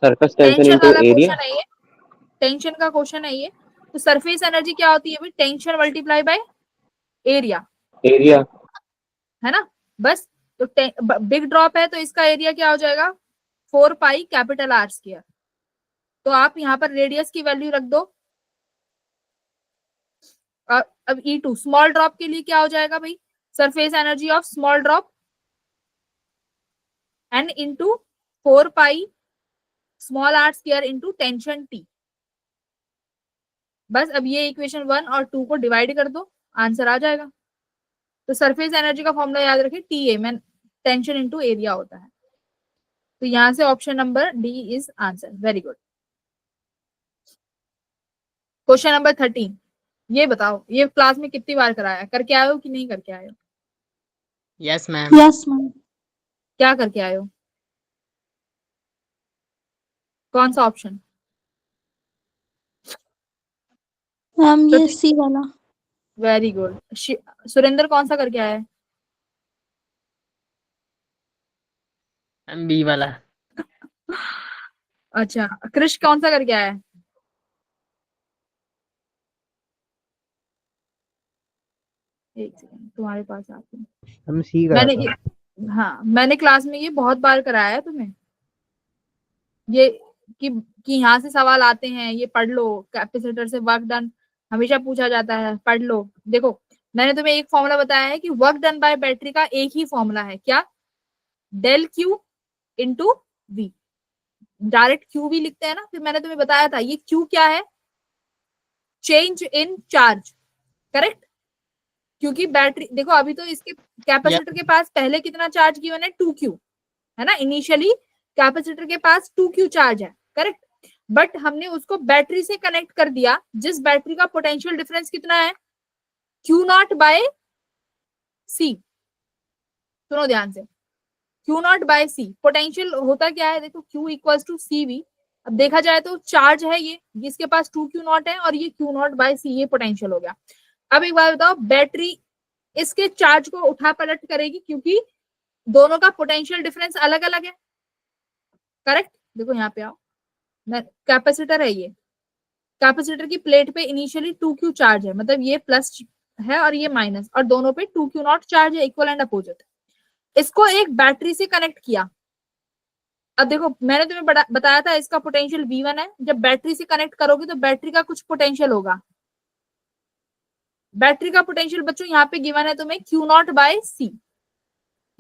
E: surface tension
A: tension
E: into
A: वाला
E: एरिया।
A: क्वेश्चन है ये, टेंशन का क्वेश्चन है ये। तो सरफेस एनर्जी क्या होती है, tension multiply by area,
E: area
A: है ना, बस। तो बिग ड्रॉप है तो इसका एरिया क्या हो जाएगा 4 पाई कैपिटल आर स्क्वायर। तो आप यहाँ पर रेडियस की वैल्यू रख दो। अब E2 स्मॉल ड्रॉप के लिए क्या हो जाएगा भाई, surface energy of small drop n into 4 pi small R square into tension T। बस अब ये इक्वेशन 1 और 2 को डिवाइड कर दो, आंसर आ जाएगा। तो सरफेस एनर्जी का फॉर्मूला याद रखें, TA में टेंशन इंटू एरिया होता है। तो यहां से option number D is answer. Very good. Question number 13, ये बताओ ये क्लास में कितनी बार कराया, करके आए हो कि नहीं करके आए हो?
F: Yes ma'am.
C: Yes ma'am.
A: क्या करके आए हो, कौन सा ऑप्शन?
C: मैम ये सी वाला।
A: Very good. सुरेंद्र कौन सा करके आया है?
F: मैम बी वाला।
A: अच्छा, कृष कौन सा करके आया है? एक सेकंड तुम्हारे पास आती हूँ।
B: हम सी करा
A: मैंने
B: था।
A: हाँ मैंने क्लास में ये बहुत बार कराया है तुम्हें, ये कि यहाँ से सवाल आते हैं, ये पढ़ लो, कैपेसिटर से वर्क डन हमेशा पूछा जाता है, पढ़ लो। देखो मैंने तुम्हें एक फॉर्मूला बताया है कि वर्क डन बाय बैटरी का एक ही फॉर्मूला है, क्या? Del Q into V. Direct Q V लिखते हैं ना, फिर मैंने तुम्हें बताया था ये क्यू क्या है, चेंज इन चार्ज, करेक्ट? क्योंकि बैटरी देखो अभी तो इसके कैपेसिटर के पास पहले कितना चार्ज गिवन है 2Q है ना, इनिशियली कैपेसिटर के पास 2Q चार्ज है, करेक्ट? बट हमने उसको बैटरी से कनेक्ट कर दिया, जिस बैटरी का पोटेंशियल डिफरेंस कितना है Q0 बाय C। सुनो ध्यान से, Q0 बाय C पोटेंशियल होता क्या है, देखो Q इक्वल्स टू CV। अब देखा जाए तो चार्ज है ये, जिसके पास 2Q0 है, और ये Q0 बाय C ये पोटेंशियल हो गया। अब एक बात बताओ, बैटरी इसके चार्ज को उठा पलट करेगी क्योंकि दोनों का पोटेंशियल डिफरेंस अलग अलग है, करेक्ट? देखो यहाँ पे आओ, कैपेसिटर है ये, कैपेसिटर की प्लेट पे इनिशियली 2Q चार्ज है, मतलब ये प्लस है और ये माइनस, और दोनों पे 2Q0 चार्ज है, इक्वल एंड अपोजिट। इसको एक बैटरी से कनेक्ट किया। अब देखो मैंने तुम्हें बताया था इसका पोटेंशियल V1 है, जब बैटरी से कनेक्ट करोगे तो बैटरी का कुछ पोटेंशियल होगा। बैटरी का पोटेंशियल बच्चों यहाँ पे गिवन है तुम्हें Q0 बाय C,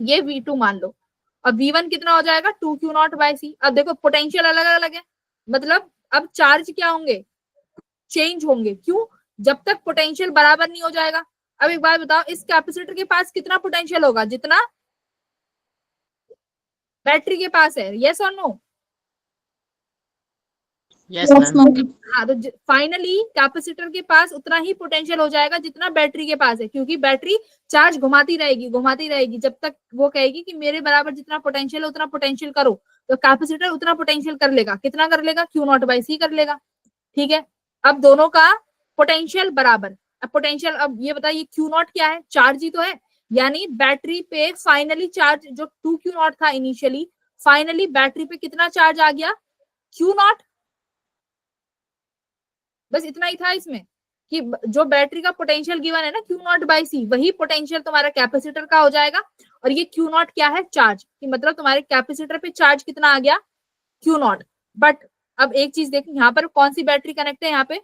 A: ये V2 मान लो, और V1 कितना हो जाएगा 2Q0 बाय C। अब देखो पोटेंशियल अलग अलग है, मतलब अब चार्ज क्या होंगे, चेंज होंगे। क्यों? जब तक पोटेंशियल बराबर नहीं हो जाएगा। अब एक बात बताओ, इस कैपेसिटर के पास कितना पोटेंशियल होगा, जितना बैटरी के पास है, यस और नो?
F: Yes ma'am.
A: हाँ, तो फाइनली कैपेसिटर के पास उतना ही पोटेंशियल हो जाएगा जितना बैटरी के पास है, क्योंकि बैटरी चार्ज घुमाती रहेगी जब तक वो कहेगी कि मेरे बराबर जितना पोटेंशियल है उतना पोटेंशियल करो, तो कैपेसिटर उतना पोटेंशियल कर लेगा। कितना कर लेगा? Q0 बाय C कर लेगा, ठीक है? अब दोनों का पोटेंशियल बराबर। अब पोटेंशियल, अब ये बताइए Q0 क्या है, चार्ज ही तो है, यानी बैटरी पे फाइनली चार्ज जो 2Q0 था इनिशियली, फाइनली बैटरी पे कितना चार्ज आ गया Q0। बस इतना ही था इसमें कि जो बैटरी का पोटेंशियल गिवन है ना Q0 बाय C, वही पोटेंशियल तुम्हारा कैपेसिटर का हो जाएगा। और ये Q0 क्या है, चार्ज, कि मतलब तुम्हारे कैपेसिटर पे चार्ज कितना आ गया Q0। बट अब एक चीज देखिए, यहाँ पर कौन सी बैटरी कनेक्ट है, यहाँ पे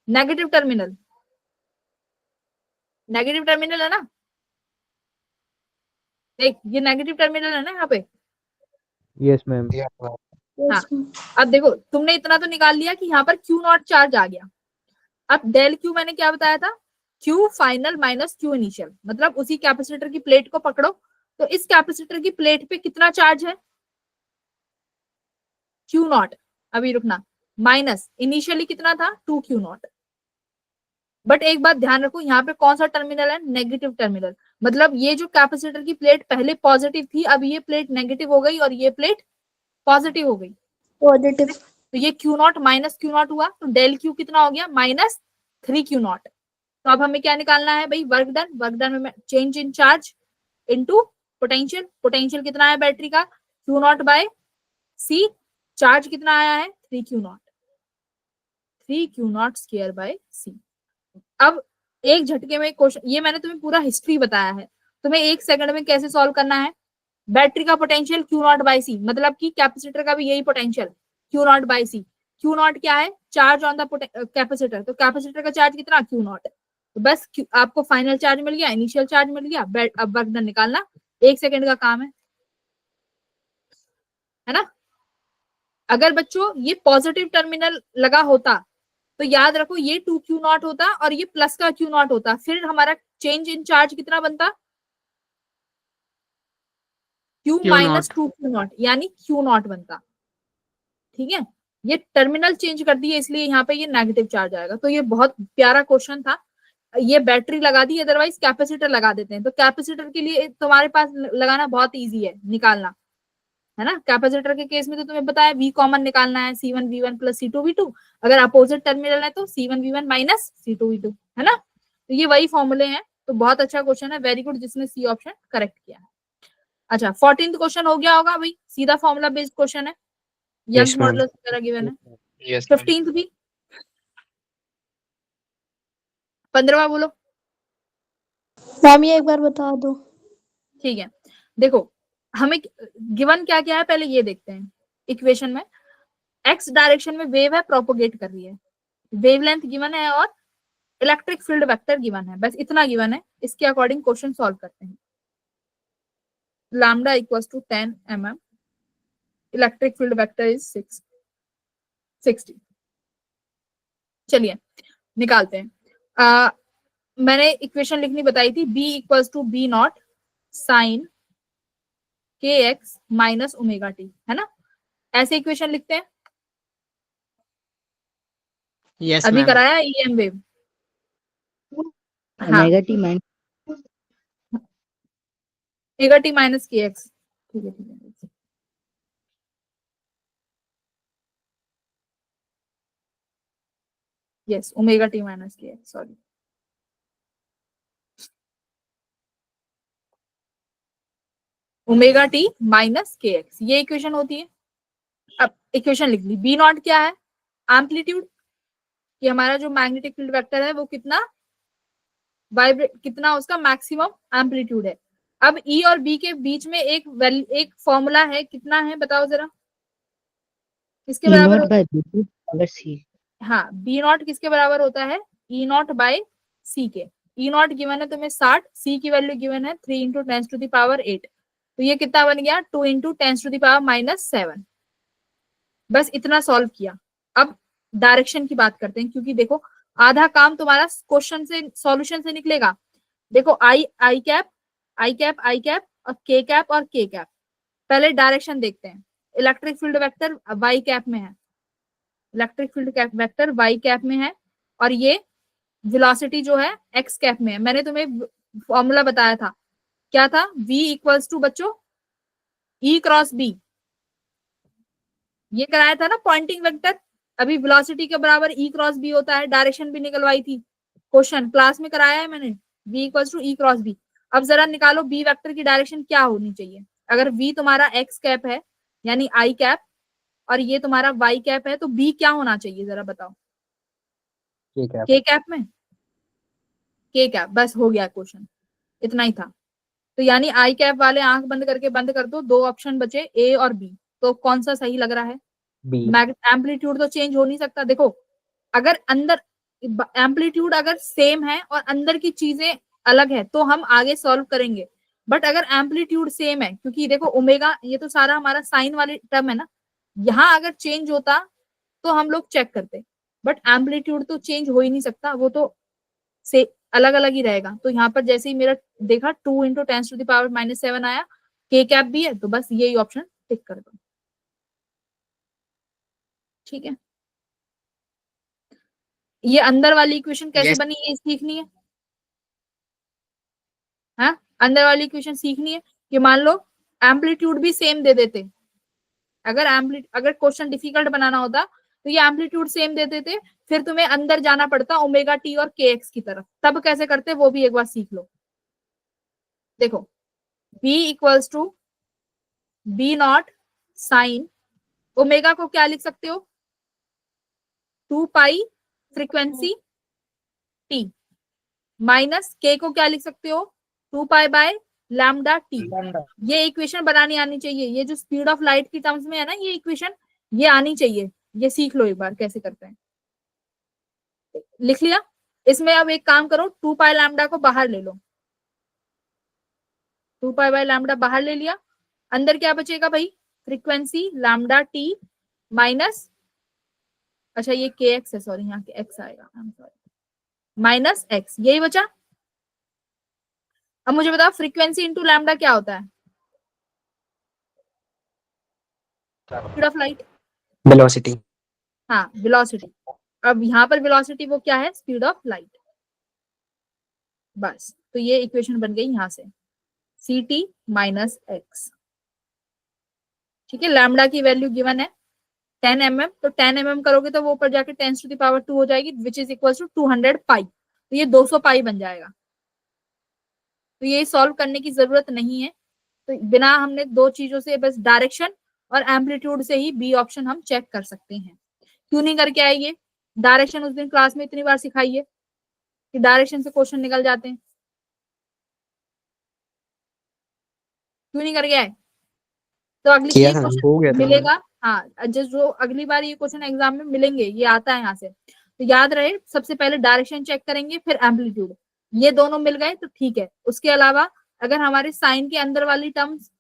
A: नेगेटिव टर्मिनल, नेगेटिव टर्मिनल है ना, देख ये नेगेटिव टर्मिनल है ना यहाँ पे।
B: Yes ma'am.
A: हाँ, अब देखो तुमने इतना तो निकाल लिया कि यहाँ पर Q0 चार्ज आ गया। अब डेल Q मैंने क्या बताया था, Q final minus Q initial, मतलब उसी कैपेसिटर की प्लेट को पकड़ो, तो इस कैपेसिटर की प्लेट पे कितना चार्ज है Q0, अभी रुकना, माइनस इनिशियली कितना था 2Q0। बट एक बात ध्यान रखो, यहाँ पे कौन सा टर्मिनल है, नेगेटिव टर्मिनल, मतलब ये जो कैपेसिटर की प्लेट पहले पॉजिटिव थी, अब ये प्लेट नेगेटिव हो गई और ये प्लेट पॉजिटिव हो गई,
C: पॉजिटिव।
A: तो ये Q0 माइनस Q0 हुआ, तो डेल Q कितना हो गया, माइनस 3Q0। तो अब हमें क्या निकालना है भाई, वर्क डन। वर्क डन में change in charge into potential, potential कितना है बैटरी का Q0 बाय C, चार्ज कितना आया है 3Q0, 3Q0 square by C। अब एक झटके में क्वेश्चन, ये मैंने तुम्हें पूरा हिस्ट्री बताया है, तुम्हें 1 सेकंड में कैसे सॉल्व करना है। बैटरी का potential Q naught by C, मतलब कि कैपेसिटर का भी यही potential Q naught by C. Q naught क्या है, चार्ज ऑन द कैपेसिटर, तो कैपेसिटर का चार्ज कितना, क्यू नॉट। तो बस आपको फाइनल चार्ज मिल गया, इनिशियल चार्ज मिल गया, अब वर्क डन निकालना, 1 सेकंड का काम है ना। अगर बच्चों ये पॉजिटिव टर्मिनल लगा होता तो याद रखो ये 2 क्यू नॉट होता और ये प्लस का क्यू नॉट होता, फिर हमारा चेंज इन चार्ज कितना बनता, Q
F: Q
A: minus
F: naught.
A: 2 Q not, यानी क्यू नॉट बनता। ठीक है, ये टर्मिनल चेंज कर दिए इसलिए यहाँ पे ये नेगेटिव चार्ज आएगा। तो ये बहुत प्यारा क्वेश्चन था। ये बैटरी लगा दी, अदरवाइज कैपेसिटर लगा देते हैं। तो कैपेसिटर के लिए तुम्हारे पास लगाना बहुत इजी है, निकालना है ना। कैपेसिटर के केस में तो तुम्हें पता है वी कॉमन निकालना है, C1V1 प्लस C2V2। अगर अपोजिट टर्मिनल है तो C1V1 माइनस C2V2, है ना। तो ये वही फॉर्मूले हैं। तो बहुत अच्छा क्वेश्चन है, वेरी गुड जिसने सी ऑप्शन करेक्ट किया है। अच्छा 14th क्वेश्चन हो गया होगा भाई, सीधा फॉर्मूला बेस्ड क्वेश्चन है, यंग
E: Yes, ma'am.
A: मॉडुलस वगैरह गिवन है।
I: Yes, ma'am.
A: 15th भी, 15वां बोलो।
C: मैम ये एक बार बता दो।
A: ठीक है, देखो हमें गिवन क्या क्या है पहले ये देखते हैं। इक्वेशन में एक्स डायरेक्शन में वेव है, प्रोपोगेट कर रही है, वेवलेंथ गिवन है और इलेक्ट्रिक फील्ड वेक्टर गिवन है, बस इतना गिवन है। इसके अकॉर्डिंग क्वेश्चन सॉल्व करते हैं। Lambda equals to 10 mm, electric field vector is 60। चलिए निकालते हैं। मैंने इक्वेशन लिखनी बताई थी, b equals to B not sine के एक्स माइनस ओमेगा टी, है ना। ऐसे इक्वेशन लिखते हैं।
F: Yes,
A: अभी
F: ma'am.
A: कराया EM वेव। हाँ,
D: omega T minus
A: omega T minus के एक्स, ठीक है ठीक है। यस, ओमेगा टी माइनस के x, sorry. Omega T minus के एक्स, ये इक्वेशन होती है। अब इक्वेशन लिख ली। बी नॉट क्या है, एम्पलीट्यूड, कि हमारा जो मैग्नेटिक फील्ड वेक्टर है वो कितना वाइब्रेट, कितना उसका मैक्सिमम एम्पलीट्यूड है। अब ई और बी के बीच में एक फॉर्मूला है, कितना है बताओ जरा, किसके
D: ई
A: बराबर
D: नॉट
A: होता
D: बाय बी पावर सी।
A: है। हाँ, बी नॉट किसके बराबर होता है, ई नॉट बाय सी के। ई नॉट गिवन है तुम्हें 60, सी की वैल्यू गिवन है 3 इंटू 10⁻8। तो ये कितना बन गया, 2 इंटू 10⁻⁻7। बस इतना सॉल्व किया। अब डायरेक्शन की बात करते हैं, क्योंकि देखो आधा काम तुम्हारा क्वेश्चन से सॉल्यूशन से निकलेगा। देखो आई कैप आई कैप आई कैप और के कैप और के कैप। पहले डायरेक्शन देखते हैं। Electric field vector Y cap में है, electric field vector Y cap में है, और ये वेलोसिटी जो है एक्स कैप में है। मैंने तुम्हें फॉर्मूला बताया था, क्या था, v इक्वल्स टू बच्चों E क्रॉस B, ये कराया था ना पॉइंटिंग वेक्टर। अभी वेलोसिटी के बराबर E क्रॉस B होता है, डायरेक्शन भी निकलवाई थी, क्वेश्चन क्लास में कराया है मैंने, v equals to E cross B। अब जरा निकालो B वेक्टर की डायरेक्शन क्या होनी चाहिए। अगर v तुम्हारा x कैप है यानी I कैप, और ये तुम्हारा y कैप है, तो b क्या होना चाहिए जरा बताओ।
B: ठीक है।
A: k कैप में, k कैप, बस हो गया क्वेश्चन, इतना ही था। तो यानी आई कैप वाले आंख बंद करके बंद कर दो ऑप्शन बचे ए और बी। तो कौन सा सही लग रहा है,
B: बी।
A: एम्पलीट्यूड तो चेंज हो नहीं सकता। देखो अगर अंदर एम्पलीट्यूड अगर सेम है और अंदर की चीजें अलग है तो हम आगे सॉल्व करेंगे। बट अगर एम्पलीट्यूड सेम है, क्योंकि देखो ओमेगा ये तो सारा हमारा साइन वाले टर्म है ना, यहाँ अगर चेंज होता तो हम लोग चेक करते, बट एम्पलीट्यूड तो चेंज हो ही नहीं सकता, वो तो से अलग अलग ही रहेगा। तो यहाँ पर जैसे ही मेरा देखा 2 इंटू 10⁻⁻7 आया, के कैप भी है, तो बस यही ऑप्शन टिक कर दो। ठीक है, ये अंदर वाली इक्वेशन कैसे
F: Yes.
A: बनी ये सीखनी है। हाँ, अंदर वाली इक्वेशन सीखनी है कि मान लो एम्पलीट्यूड भी सेम दे देते, अगर क्वेश्चन डिफिकल्ट बनाना होता तो ये एम्पलीट्यूड सेम दे देते, फिर तुम्हें अंदर जाना पड़ता ओमेगा टी और के एक्स की तरफ, तब कैसे करते वो भी एक बार सीख लो। देखो b equals to B not sine, omega को क्या लिख सकते हो, 2 पाई फ्रीक्वेंसी t, माइनस k को क्या लिख सकते हो, 2 पाई बाय लैम्डा टी। ये इक्वेशन बनानी आनी चाहिए, ये जो स्पीड ऑफ लाइट की टर्म्स में है ना ये इक्वेशन, ये आनी चाहिए, ये सीख लो एक बार कैसे करते हैं। लिख लिया। इसमें अब एक काम करो, 2 पाई लैम्डा को बाहर ले लो, 2 पाई बाय लैम्डा बाहर ले लिया, अंदर क्या बचेगा भाई, फ्रीक्वेंसी लैम्डा टी माइनस, अच्छा ये के एक्स है, सॉरी यहाँ के एक्स आएगा, माइनस एक्स, यही बचा। अब मुझे बताओ फ्रीक्वेंसी इंटू लैम्डा क्या होता है, स्पीड ऑफ लाइट,
B: वेलोसिटी।
A: हाँ वेलोसिटी। अब यहाँ पर वेलोसिटी वो क्या है, स्पीड ऑफ लाइट। बस, तो ये इक्वेशन बन गई यहाँ से, सी टी माइनस एक्स। ठीक है, लैम्डा की वैल्यू गिवन है 10 mm, तो 10 mm करोगे तो वो ऊपर जाके 10⁻² हो जाएगी, विच इज इक्वल टू 200 पाई, तो ये 200 पाई बन जाएगा। तो ये सॉल्व करने की जरूरत नहीं है, तो बिना हमने दो चीजों से, बस डायरेक्शन और एम्पलीट्यूड से ही बी ऑप्शन हम चेक कर सकते हैं। क्यों नहीं करके आएंगे, डायरेक्शन उस दिन क्लास में इतनी बार सिखाई है कि डायरेक्शन से क्वेश्चन निकल जाते हैं, क्यों नहीं करके आए। तो अगली ये क्वेश्चन मिलेगा, हाँ जो अगली बार ये क्वेश्चन एग्जाम में मिलेंगे, ये आता है यहाँ से, तो याद रहे सबसे पहले डायरेक्शन चेक करेंगे फिर एम्पलीट्यूड, ये दोनों मिल गए तो ठीक है। उसके अलावा अगर हमारे साइन के अंदर वाली टर्म्स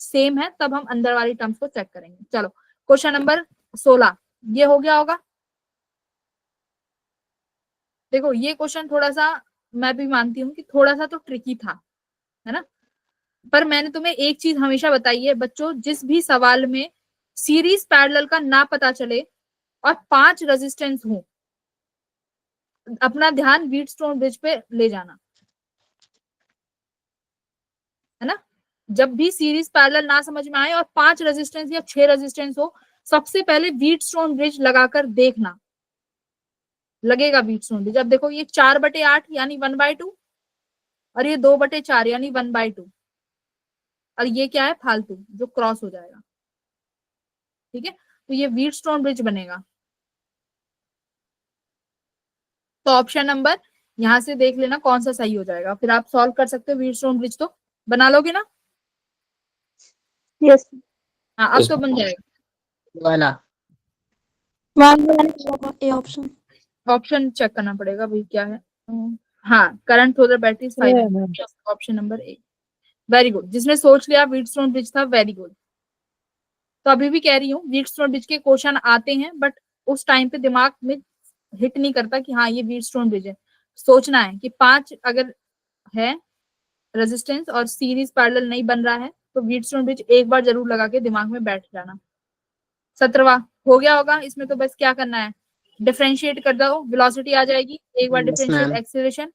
A: सेम है तब हम अंदर वाली टर्म्स को चेक करेंगे। चलो क्वेश्चन नंबर 16 ये हो गया होगा। देखो ये क्वेश्चन थोड़ा सा, मैं भी मानती हूँ कि थोड़ा सा तो ट्रिकी था, है ना, पर मैंने तुम्हें एक चीज हमेशा बताई है बच्चों, जिस भी सवाल में सीरीज पैरेलल का ना पता चले और 5 रेजिस्टेंस हो, अपना ध्यान व्हीटस्टोन ब्रिज पे ले जाना, है ना। जब भी सीरीज पैरेलल ना समझ में आए और 5 रेजिस्टेंस या 6 रेजिस्टेंस हो, सबसे पहले व्हीटस्टोन ब्रिज लगाकर देखना, लगेगा व्हीटस्टोन ब्रिज। अब देखो ये 4/8 यानी 1/2 और ये 2/4 यानी 1/2, और ये क्या है, फालतू जो क्रॉस हो जाएगा। ठीक है, तो ये व्हीटस्टोन ब्रिज बनेगा। तो ऑप्शन नंबर यहां से देख लेना कौन सा सही हो जाएगा, फिर आप सॉल्व कर सकते हो। व्हीटस्टोन ब्रिज तो बना लोगे ना,
C: यस
A: हाँ अब तो बन जाएगा।
F: वाला
C: ma'am, A option.
A: Option check करना पड़ेगा भाई क्या है, हाँ current through the battery 5 ampere, option number A. Very good, जिसने सोच लिया व्हीटस्टोन ब्रिज था, वेरी गुड। तो अभी भी कह रही हूँ व्हीटस्टोन ब्रिज के क्वेश्चन आते हैं, बट उस टाइम पे दिमाग में हिट नहीं करता कि हाँ ये व्हीटस्टोन ब्रिज है। सोचना है कि 5 अगर है रेजिस्टेंस और सीरीज पैरेलल नहीं बन रहा है तो व्हीटस्टोन ब्रिज एक बार जरूर लगा के दिमाग में बैठ जाना। 17वां हो गया होगा, इसमें तो बस क्या करना है, डिफरेंशिएट कर दो, वेलोसिटी आ जाएगी, एक बार डिफरेंशिएट एक्सीलरेशन,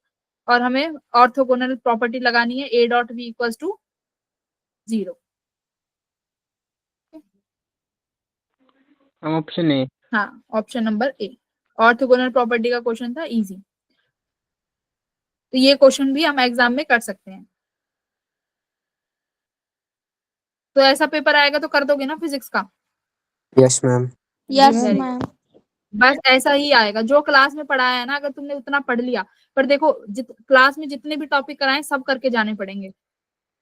A: और हमें ऑर्थोगोनल प्रॉपर्टी लगानी है, a dot v equals to 0।
F: Option a,
A: हाँ option number a, orthogonal property का क्वेश्चन था, इजी। तो ये क्वेश्चन भी हम एग्जाम में कर सकते हैं। तो ऐसा पेपर आएगा तो कर दोगे ना फिजिक्स का,
B: yes ma'am.
C: Yes
A: Very
C: ma'am.
A: बस ऐसा ही आएगा जो क्लास में पढ़ाया है ना, अगर तुमने उतना पढ़ लिया। पर देखो क्लास में जितने भी टॉपिक कराए सब करके जाने पड़ेंगे।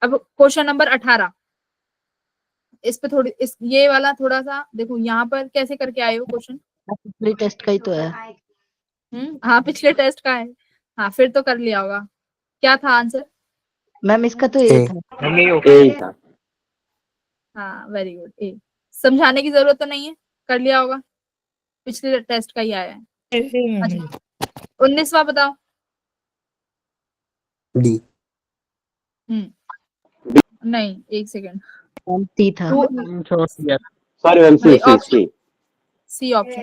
A: अब क्वेश्चन नंबर 18, इस पे थोड़ी ये वाला थोड़ा सा देखो, यहाँ पर कैसे करके आए हो क्वेश्चन,
D: पिछले टेस्ट का ही तो है।
A: हाँ पिछले टेस्ट का है, हाँ फिर तो कर लिया होगा। क्या था आंसर
D: मैम इसका तो ए था।
A: हाँ वेरी गुड, ए। समझाने की जरूरत तो नहीं है, कर लिया होगा, पिछले टेस्ट का ही आया है। अच्छा 19वां बताओ।
B: डी।
A: नहीं एक सेकेंड,
D: सी था।
F: छोड़ दिया।
A: सी ऑप्शन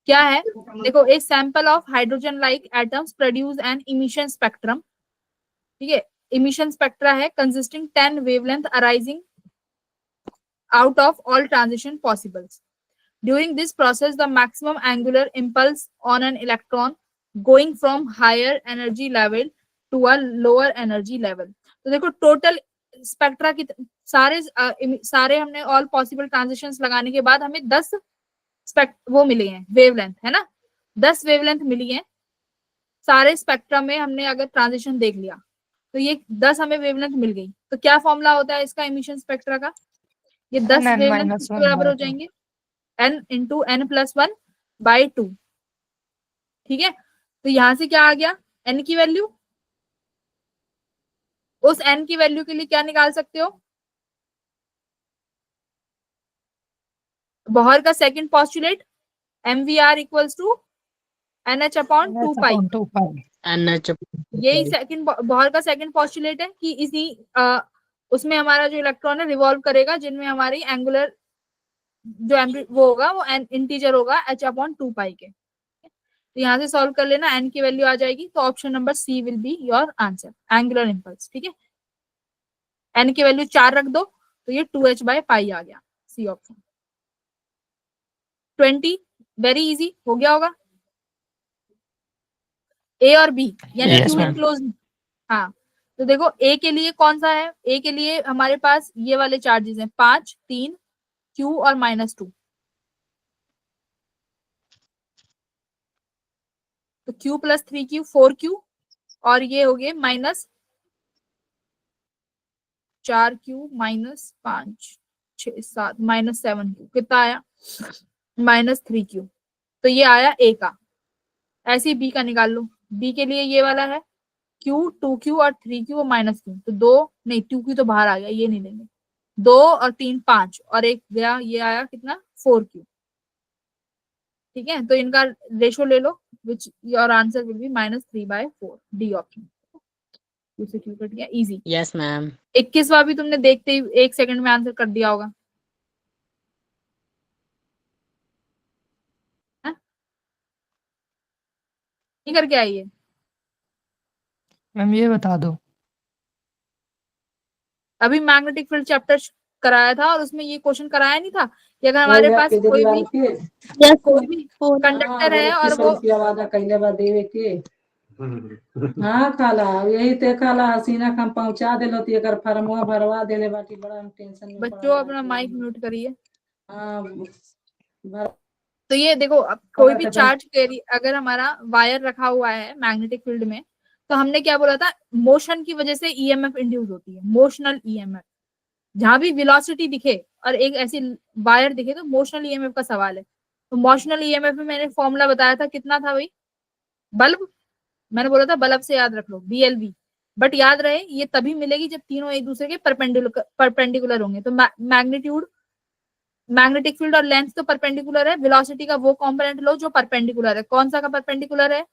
A: क्या है, देखो a sample of hydrogen like atoms produce an emission spectrum. ठीक है, इमिशन स्पेक्ट्रा है consisting 10 wavelength arising out of all transition possibles. During this process, the maximum angular impulse on an electron going from higher energy level to a lower energy level. तो देखो total spectra की सारे हमने all possible transitions लगाने के बाद हमें 10 वो मिले हैं, वेवलेंथ है ना, 10 वेवलेंथ मिली है सारे स्पेक्ट्रम में। हमने अगर ट्रांजिशन देख लिया तो ये 10 हमें वेवलेंथ मिल गई। तो क्या फॉर्मूला होता है इसका एमिशन स्पेक्ट्रा का? ये 10
G: N
A: वेवलेंथ
G: minus
A: किसके
G: 1
A: बराबर
G: by
A: हो
G: 2.
A: जाएंगे? n into n+1/2। ठीक है, तो यहां से क्या आ गया n की वैल्यू? उस n की वैल्यू के लिए क्या निकाल सकते हो? बोहर का second postulate mvr equals to NH/2 pi.
G: 2 pi.
F: NH
A: यही सेकंड बोहर का सेकंड पॉस्टुलेट है कि इसी उसमें हमारा जो इलेक्ट्रॉन है रिवॉल्व करेगा, जिनमें हमारी एंगुलर जो वो होगा वो इंटीजर होगा h/2 पाई के। तो यहाँ से सॉल्व कर लेना, n की वैल्यू आ जाएगी। तो option number C will be your answer, angular impulse. ठीक है, n की वैल्यू 4 रख दो तो ये 2h/पाई आ गया, सी ऑप्शन। 20 वेरी इजी हो गया होगा। ए और बी यानी
F: Yes,
A: क्यू
F: ma'am.
A: इनक्लोज। हाँ, तो देखो ए के लिए कौन सा है? ए के लिए हमारे पास ये वाले चार्जेस हैं 5, 3, Q और -2। तो Q + 3Q 4Q और ये हो गए -4Q -5 6 7 -7Q। कितना आया? -3Q। तो ये आया ए का। ऐसे ही बी का निकाल लो। बी के लिए ये वाला है Q 2Q और 3Q और -Q। तो 2 नहीं, 2Q तो बाहर आ गया, ये नहीं लेंगे। 2 और 3 5 और एक गया, ये आया कितना? 4Q। ठीक है, तो इनका रेशो ले लो, which your answer will be -3/4, d option. दूसरे क्यू कट गया, इजी।
F: Yes, ma'am.
A: 21वां भी तुमने देखते ही 1 सेकंड में आंसर कर दिया होगा। हाँ? नहीं करके आई है?
G: मैम ये बता दो।
A: अभी मैग्नेटिक फील्ड चैप्टर कराया था और उसमें ये क्वेश्चन कराया नहीं था कि अगर हमारे पास कोई भी कंडक्टर है और वो
J: हाँ खाला यही ते खाला हसीना हम पहुंचा देलो ती अगर फॉर्मवा भरवा देले बाटी बड़ा हम टेंशन में
A: बच्चों अपना माइक म्यूट करिए।
J: हाँ
A: तो ये देखो, अब कोई भी चार्ज कैरी अगर हमारा वायर रखा हुआ है मैग्नेटिक फील्ड में, तो हमने क्या बोला था? मोशन की वजह से ईएमएफ इंड्यूस होती है, मोशनल ईएमएफ। जहां भी वेलोसिटी दिखे और एक ऐसी वायर दिखे तो मोशनल ईएमएफ का सवाल है। तो मोशनल ईएमएफ में मैंने फॉर्मूला बताया था, कितना था भाई? बल्ब, मैंने बोला था बल्ब से याद रख लो, BLV। बट याद रहे ये तभी मिलेगी जब तीनों एक दूसरे के परपेंडिकुलर होंगे। तो मैग्नीट्यूड, मैग्नेटिक फील्ड और लेंथ तो परपेंडिकुलर है, वेलोसिटी का वो कंपोनेंट लो जो परपेंडिकुलर है। कौन सा का परपेंडिकुलर है?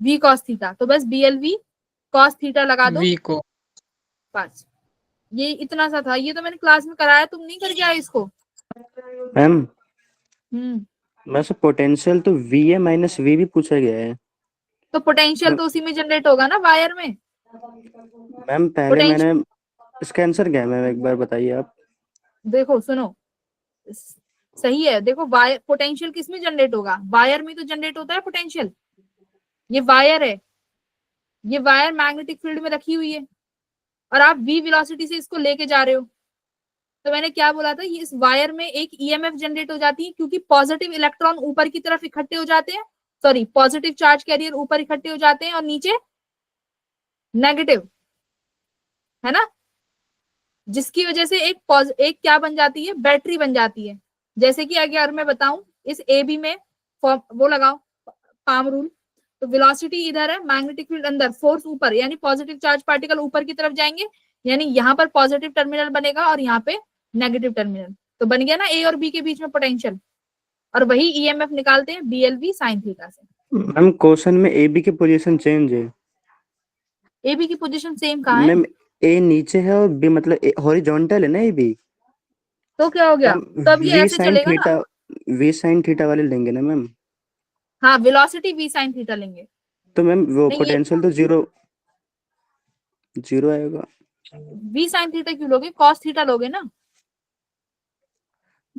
A: v cos theta. तो बस BLV cos थीटा लगा दो,
F: V को
A: बस। ये इतना सा था, ये तो मैंने क्लास में कराया, तुम नहीं करके आए इसको?
E: मैम
A: हम्म,
E: पोटेंशियल तो VA - V भी पूछा गया है।
A: तो पोटेंशियल तो उसी में जनरेट होगा ना, वायर में।
E: मैम पहले
A: पोटेंशियल
E: मैंने इसका आंसर क्या है मैम, एक बार बताइए आप।
A: देखो सुनो, सही है। देखो वायर, पोटेंशियल किस में जनरेट होगा? वायर में तो जनरेट होता है पोटेंशियल। ये वायर है, ये वायर मैग्नेटिक फील्ड में रखी हुई है और आप v वेलोसिटी से इसको लेके जा रहे हो। तो मैंने क्या बोला था, ये इस वायर में एक ईएमएफ जनरेट हो जाती है, क्योंकि पॉजिटिव इलेक्ट्रॉन ऊपर की तरफ इकट्ठे हो जाते हैं, सॉरी पॉजिटिव चार्ज कैरियर ऊपर इकट्ठे हो जाते हैं और नीचे नेगेटिव, है ना? जिसकी वजह से एक क्या बन जाती है? बैटरी बन जाती है। जैसे कि अगर मैं बताऊं, इस AB में वो लगाओ पाम रूल। तो वेलोसिटी इधर है, मैग्नेटिक फील्ड अंदर, फोर्स ऊपर, यानी पॉजिटिव चार्ज पार्टिकल ऊपर की तरफ जाएंगे, यानी यहाँ पर पॉजिटिव टर्मिनल बनेगा और यहाँ पे नेगेटिव टर्मिनल। तो बन गया ना A और B के बीच में पोटेंशियल, और वही ईएमएफ निकालते हैं BLV sin थीटा से।
E: मैम क्वेश्चन में AB की पोजीशन चेंज है।
A: AB की पोजीशन सेम कहाँ है?
E: मैम A नीचे है और B मतलब हॉरिजॉन्टल है ना AB।
A: तो क्या हो गया? तो अब ये
E: V
A: ऐसे
E: sin
A: चलेगा ना।
E: थीटा, V sin थीटा वाले लेंगे ना मैम।
A: हाँ, वेलोसिटी V sin थीटा लेंगे।
E: तो मैम वो
A: नहीं, ये
E: पोटेंशियल तो जीरो आएगा।
A: V sin थीटा क्यों लोगे? cos थीटा लोगे ना।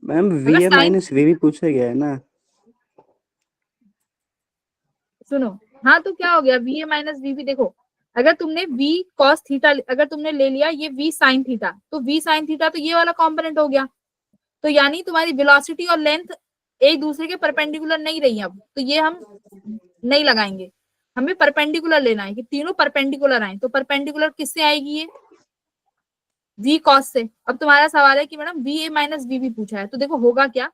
E: मैम
A: अगर
E: VA
A: sin,
E: - V भी पूछा गया है ना।
A: सुनो, हाँ तो क्या हो गया? VA - VB। देखो, अगर तुमने V cos थीटा अगर तुमने ले लिया, ये V sin थीटा, तो V sin थीटा तो ये वाला कंपोनेंट हो गया। तो यानी तुम्हारी वेलोसिटी और लेंथ एक दूसरे के परपेंडिकुलर नहीं रही अब, तो ये हम नहीं लगाएंगे। हमें परपेंडिकुलर लेना है कि तीनों परपेंडिकुलर आए। तो परपेंडिकुलर किससे आएगी ये? v cos से। अब तुम्हारा सवाल है कि मैडम va माइनस वी भी पूछा है, तो देखो होगा क्या,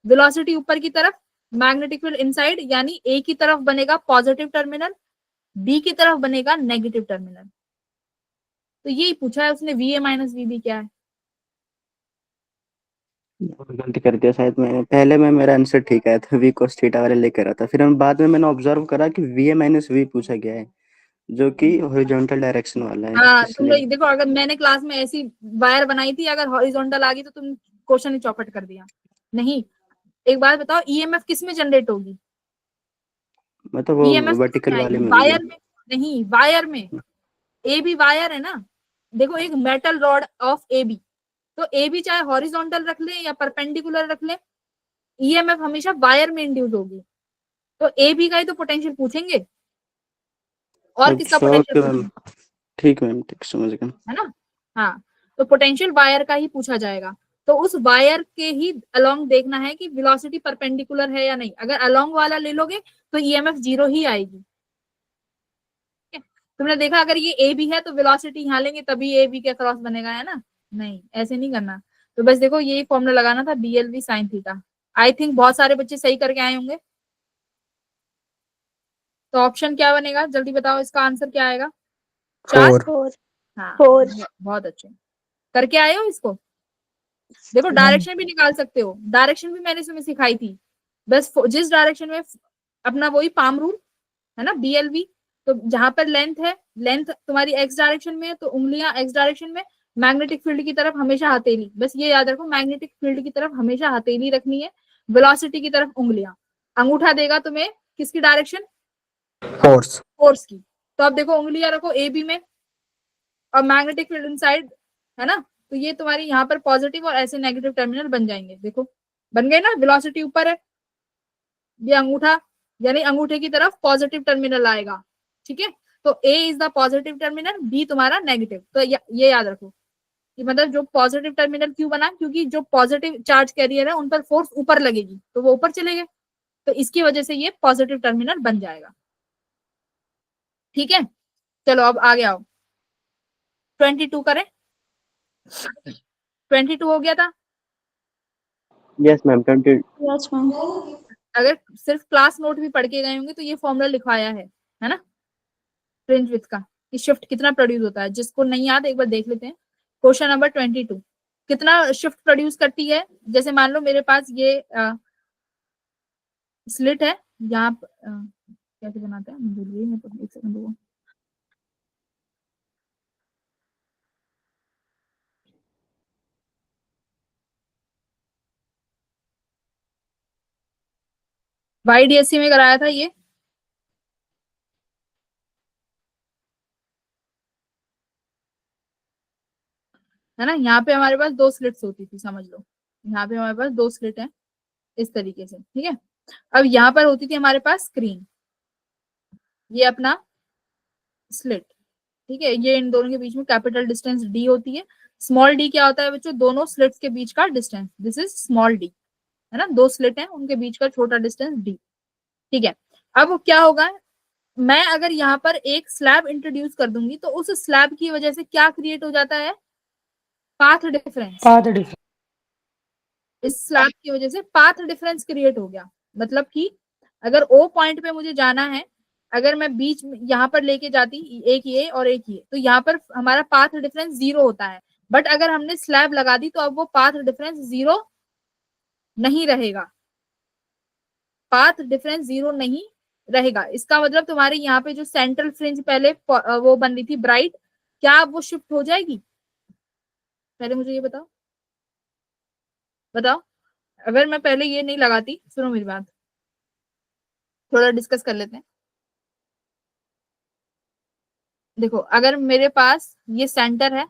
A: वेलोसिटी ऊपर की तरफ, मैग्नेटिक फील्ड इनसाइड, यानी a की तरफ बनेगा पॉजिटिव टर्मिनल, b की तरफ बनेगा नेगेटिव टर्मिनल। तो यही पूछा है उसने, va माइनस वी भी क्या है।
E: गलती कर दिया शायद मैंने, पहले में मेरा आंसर ठीक आया था, वी cos थीटा वाले लेकर रहा था, फिर हम बाद में मैंने ऑब्जर्व करा कि वी ए माइनस वी पूछा गया है जो कि हॉरिजॉन्टल डायरेक्शन वाला है,
A: हाँ तुम
E: इसलिए।
A: लोग देखो, अगर मैंने क्लास में ऐसी वायर बनाई थी, अगर हॉरिजॉन्टल आ गई तो तुम क्वेश्चन ही चौपट कर दिया। नहीं, एक बात बताओ, ईएमएफ किस में जनरेट होगी?
E: मतलब वो
A: ईएमएफ किस
E: वर्टिकल
A: में
E: वाले
A: आएगी?
E: में होगी।
A: वायर में नहीं, वायर में। ए बी वायर है ना, देखो एक metal rod of A B, तो ए बी चाहे हॉरिजॉन्टल रख ले या परपेंडिकुलर रख ले, ईएमएफ हमेशा वायर में इंड्यूस होगी। तो ए बी का ही तो पोटेंशियल पूछेंगे, और किसका
E: अच्छा
A: पोटेंशियल
E: ओके मैम,
A: पूछेंगे,
E: ठीक मैम, ठीक समझ गया।
A: है ना। हाँ, तो पोटेंशियल वायर का ही पूछा जाएगा। तो उस वायर के ही अलोंग देखना है कि वेलोसिटी परपेंडिकुलर है या नहीं। अगर अलोंग वाला ले लोगे तो ईएमएफ जीरो ही आएगी। ठीक है? तुमने देखा अगर ये ए बी है तो वेलोसिटी यहाँ लेंगे तभी ए बी के क्रॉस बनेगा, है ना। नहीं, ऐसे नहीं करना। तो बस देखो यही फॉर्मूला लगाना था, BLV sin theta. I think बहुत सारे बच्चे सही करके आए होंगे। तो ऑप्शन क्या बनेगा, जल्दी बताओ, इसका आंसर क्या आएगा? 4।
B: 4।
A: हाँ,
C: 4।
A: बहुत अच्छे करके आए हो इसको। देखो डायरेक्शन भी निकाल सकते हो, डायरेक्शन भी मैंने तुम्हें सिखाई थी। बस जिस डायरेक्शन में, अपना वही पाम रूल है ना, BLV। तो जहां पर लेंथ है, लेंथ तुम्हारी एक्स डायरेक्शन में है तो उंगलियां एक्स डायरेक्शन में, मैग्नेटिक फील्ड की तरफ हमेशा हथेली। बस ये याद रखो, मैग्नेटिक फील्ड की तरफ हमेशा हथेली रखनी है, वेलोसिटी की तरफ उंगलियां। अंगूठा देगा तुम्हें किसकी डायरेक्शन?
B: फोर्स।
A: फोर्स की। तो अब देखो उंगलियां रखो ए बी में और मैग्नेटिक फील्ड इनसाइड, है ना। तो ये तुम्हारी यहाँ पर पॉजिटिव और ऐसे नेगेटिव टर्मिनल बन जाएंगे। देखो बन गए ना, वेलोसिटी ऊपर है, ये अंगूठा, यानी अंगूठे की तरफ पॉजिटिव टर्मिनल आएगा। ठीक है, तो a is the positive terminal, b तुम्हारा नेगेटिव। तो ये याद रखो कि मतलब जो पॉजिटिव टर्मिनल क्यों बना, क्योंकि जो पॉजिटिव चार्ज कैरियर है उन पर फोर्स ऊपर लगेगी तो वो ऊपर चले गए, तो इसकी वजह से ये पॉजिटिव टर्मिनल बन जाएगा। ठीक है, चलो अब आगे आओ, 22 करें। 22 हो गया था।
E: Yes ma'am, 20।
C: Yes ma'am.
A: अगर सिर्फ क्लास नोट भी पढ़ के गए होंगे तो ये फॉर्मूला लिखवाया है ना, फ्रिंज विड्थ का, कि शिफ्ट कितना प्रोड्यूस होता है। जिसको नहीं याद एक बार देख लेते हैं। क्वेश्चन नंबर 22, कितना शिफ्ट प्रोड्यूस करती है? जैसे मान लो मेरे पास ये स्लिट है, यहाँ कैसे बनाते हैं भूलिए, मैं तो एक सेकंड रुको। YDSC में कराया था ये, है ना। यहाँ पे हमारे पास 2 स्लिट्स होती थी, समझ लो। यहाँ पे हमारे पास 2 स्लिट है इस तरीके से। ठीक है, अब यहाँ पर होती थी हमारे पास स्क्रीन, ये अपना स्लिट। ठीक है, ये इन दोनों के बीच में कैपिटल डिस्टेंस d होती है। स्मॉल d क्या होता है बच्चों? दोनों स्लिट्स के बीच का distance, this is small d, है ना। 2 स्लिट है, उनके बीच का छोटा डिस्टेंस d। ठीक है, अब क्या होगा, मैं अगर यहाँ पर एक स्लैब इंट्रोड्यूस कर दूंगी तो उस स्लैब की वजह से क्या क्रिएट हो जाता है? Path difference.
G: Path difference.
A: इस स्लैब की वजह से पाथ डिफरेंस क्रिएट हो गया। मतलब कि अगर ओ पॉइंट पे मुझे जाना है, अगर मैं बीच में यहाँ पर लेके जाती एक ये और एक ये, तो यहाँ पर हमारा पाथ डिफरेंस 0 होता है। बट अगर हमने स्लैब लगा दी तो अब वो पाथ डिफरेंस 0 नहीं रहेगा, पाथ डिफरेंस 0 नहीं रहेगा। इसका मतलब तुम्हारे यहाँ पे जो सेंट्रल फ्रिंज पहले वो बन रही थी ब्राइट, क्या अब वो शिफ्ट हो जाएगी? पहले मुझे ये बताओ, बताओ। अगर मैं पहले ये नहीं लगाती, सुनो मेरी बात, थोड़ा डिस्कस कर लेते हैं। देखो अगर मेरे पास ये सेंटर है,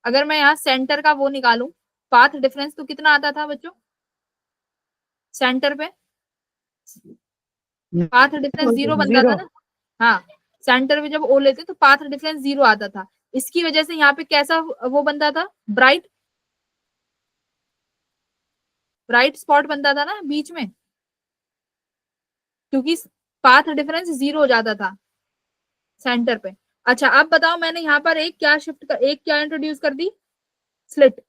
A: अगर मैं यहाँ सेंटर का वो निकालूं पाथ डिफरेंस, तो कितना आता था बच्चों सेंटर पे? पाथ डिफरेंस 0 बनता था ना। हाँ, सेंटर पे जब ओ लेते तो पाथ डिफरेंस 0 आता था। इसकी वजह से यहाँ पे कैसा वो बनता था? ब्राइट, ब्राइट स्पॉट बनता था ना बीच में, क्योंकि पाथ डिफरेंस 0 हो जाता था सेंटर पे। अच्छा अब बताओ, मैंने यहाँ पर एक क्या इंट्रोड्यूस कर दी, स्लिट,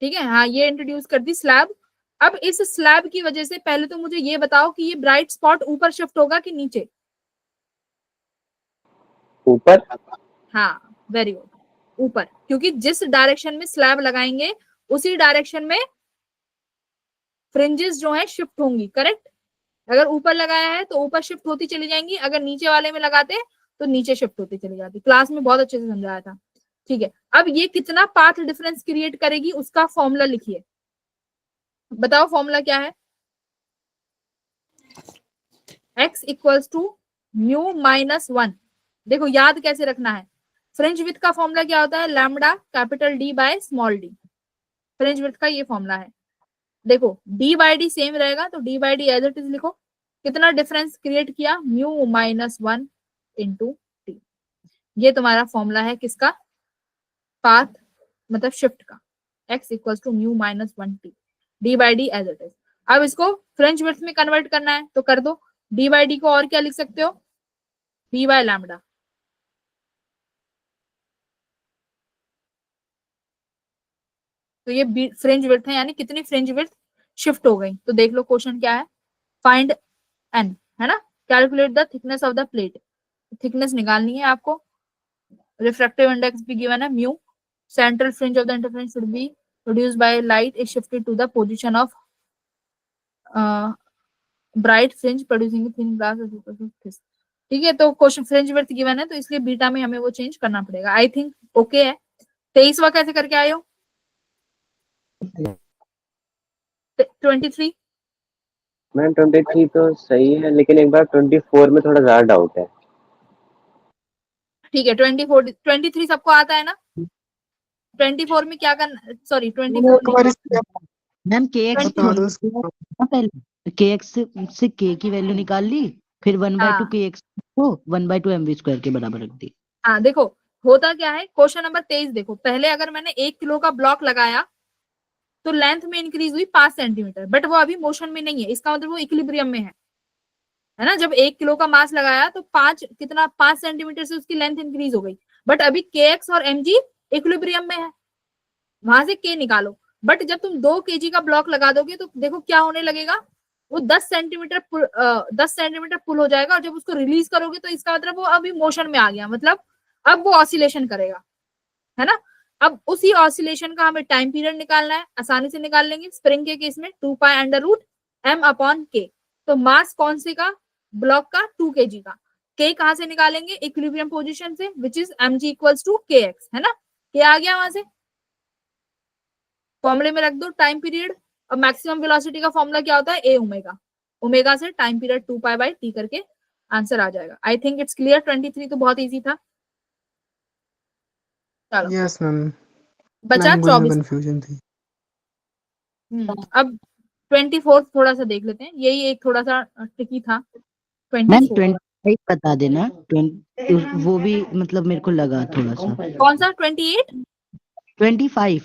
A: ठीक है, हाँ ये इंट्रोड्यूस कर दी स्लैब। अब इस स्लैब की वजह से पहले तो मुझे ये बताओ कि ये ब्राइट स्पॉट ऊपर शिफ्ट होगा कि नीचे?
B: ऊपर।
A: हाँ वेरी गुड, ऊपर, क्योंकि जिस डायरेक्शन में स्लैब लगाएंगे उसी डायरेक्शन में फ्रिंजेस जो है शिफ्ट होंगी, करेक्ट? अगर ऊपर लगाया है तो ऊपर शिफ्ट होती चली जाएंगी, अगर नीचे वाले में लगाते तो नीचे शिफ्ट होती चली जाती। क्लास में बहुत अच्छे से समझाया था, ठीक है। अब ये कितना पाथ डिफरेंस क्रिएट करेगी उसका फॉर्मूला लिखिए, बताओ फॉर्मूला क्या है? x equals to mu minus 1। देखो याद कैसे रखना है, फ्रिंज विड्थ का फॉर्मूला क्या होता है? Lambda capital D by small D, fringe width का ये फॉर्मूला है। देखो डी बाई डी सेम रहेगा तो D by D as it is लिखो। कितना डिफरेंस क्रिएट किया? Mu minus 1 into T. ये तुम्हारा फॉर्मूला है किसका? पाथ मतलब शिफ्ट का, x equals to mu minus 1 T, D by D as it is. अब इसको फ्रेंच विड्थ में कन्वर्ट करना है तो कर दो, डी बाई डी को और क्या लिख सकते हो? B by lambda. तो ये फ्रिंज विड्थ है, यानी कितनी फ्रिंज विड्थ शिफ्ट हो गई। तो देख लो क्वेश्चन क्या है, फाइंड एन, है ना, calculate the thickness of the plate. Thickness निकालनी है आपको, रिफ्रैक्टिव इंडेक्स भी गिवन है mu, central fringe of the interference should be produced by light is shifted to the position of bright fringe producing thin glass. ठीक है, तो question fringe width given है तो इसलिए बीटा में हमें वो चेंज करना पड़ेगा। आई थिंक ओके है। 23वां कैसे करके आए हो? 23
B: मैम 23 तो सही है, लेकिन एक बार 24 में थोड़ा ज्यादा डाउट है।
A: ठीक है, 23 सबको आता है ना? 24 में क्या करना, सॉरी 24
D: मैम के एक्स पहले के एक्स से के की वैल्यू निकाल ली, फिर 1/2 के एक्स को 1/2 mv स्क्वायर के बराबर रख दी।
A: हाँ देखो होता क्या है, क्वेश्चन नंबर 23 देखो, पहले अगर मैंने 1 किलो का ब्लॉक लगाया तो लेंथ में इंक्रीज हुई 5 सेंटीमीटर, बट वो अभी मोशन में नहीं है, इसका मतलब वो इक्विलिब्रियम में है ना। जब 1 किलो का मास लगाया तो 5 सेंटीमीटर से उसकी लेंथ इंक्रीज हो गई, बट अभी के एक्स और एम जी इक्विलिब्रियम में है, वहां से के निकालो। बट जब तुम 2 kg का ब्लॉक लगा दोगे तो देखो क्या होने लगेगा, वो 10 सेंटीमीटर पुल हो जाएगा, और जब उसको रिलीज करोगे तो इसका मतलब वो अभी मोशन में आ गया, मतलब अब वो ऑसिलेशन करेगा, है ना। अब उसी ऑसिलेशन का हमें टाइम पीरियड निकालना है, आसानी से निकाल लेंगे। स्प्रिंग के केस में 2 pi under root m upon k। तो मास कौन से का? ब्लॉक का 2 kg का। k कहां से निकालेंगे? इक्विलिब्रियम पोजीशन से, which is mg equals to kx, है ना। k आ गया वहां से, फॉर्मूले में रख दो टाइम पीरियड। और मैक्सिमम वेलोसिटी का फॉर्मूला क्या होता है? ए ओमेगा, ओमेगा से time period 2 pi by T करके आंसर आ जाएगा। I think it's clear. 23 तो बहुत इजी था। चलो
G: यस मैम,
A: बचा
G: लैंग्वेज में
A: 24।
G: कंफ्यूजन थी।
A: अब 24 थोड़ा सा देख लेते हैं, यही एक थोड़ा सा ट्रिकी था।
D: मैम
A: 24
D: 25 बता देना, 20 वो भी मतलब मेरे को लगा थोड़ा सा।
A: कौन सा? 28 25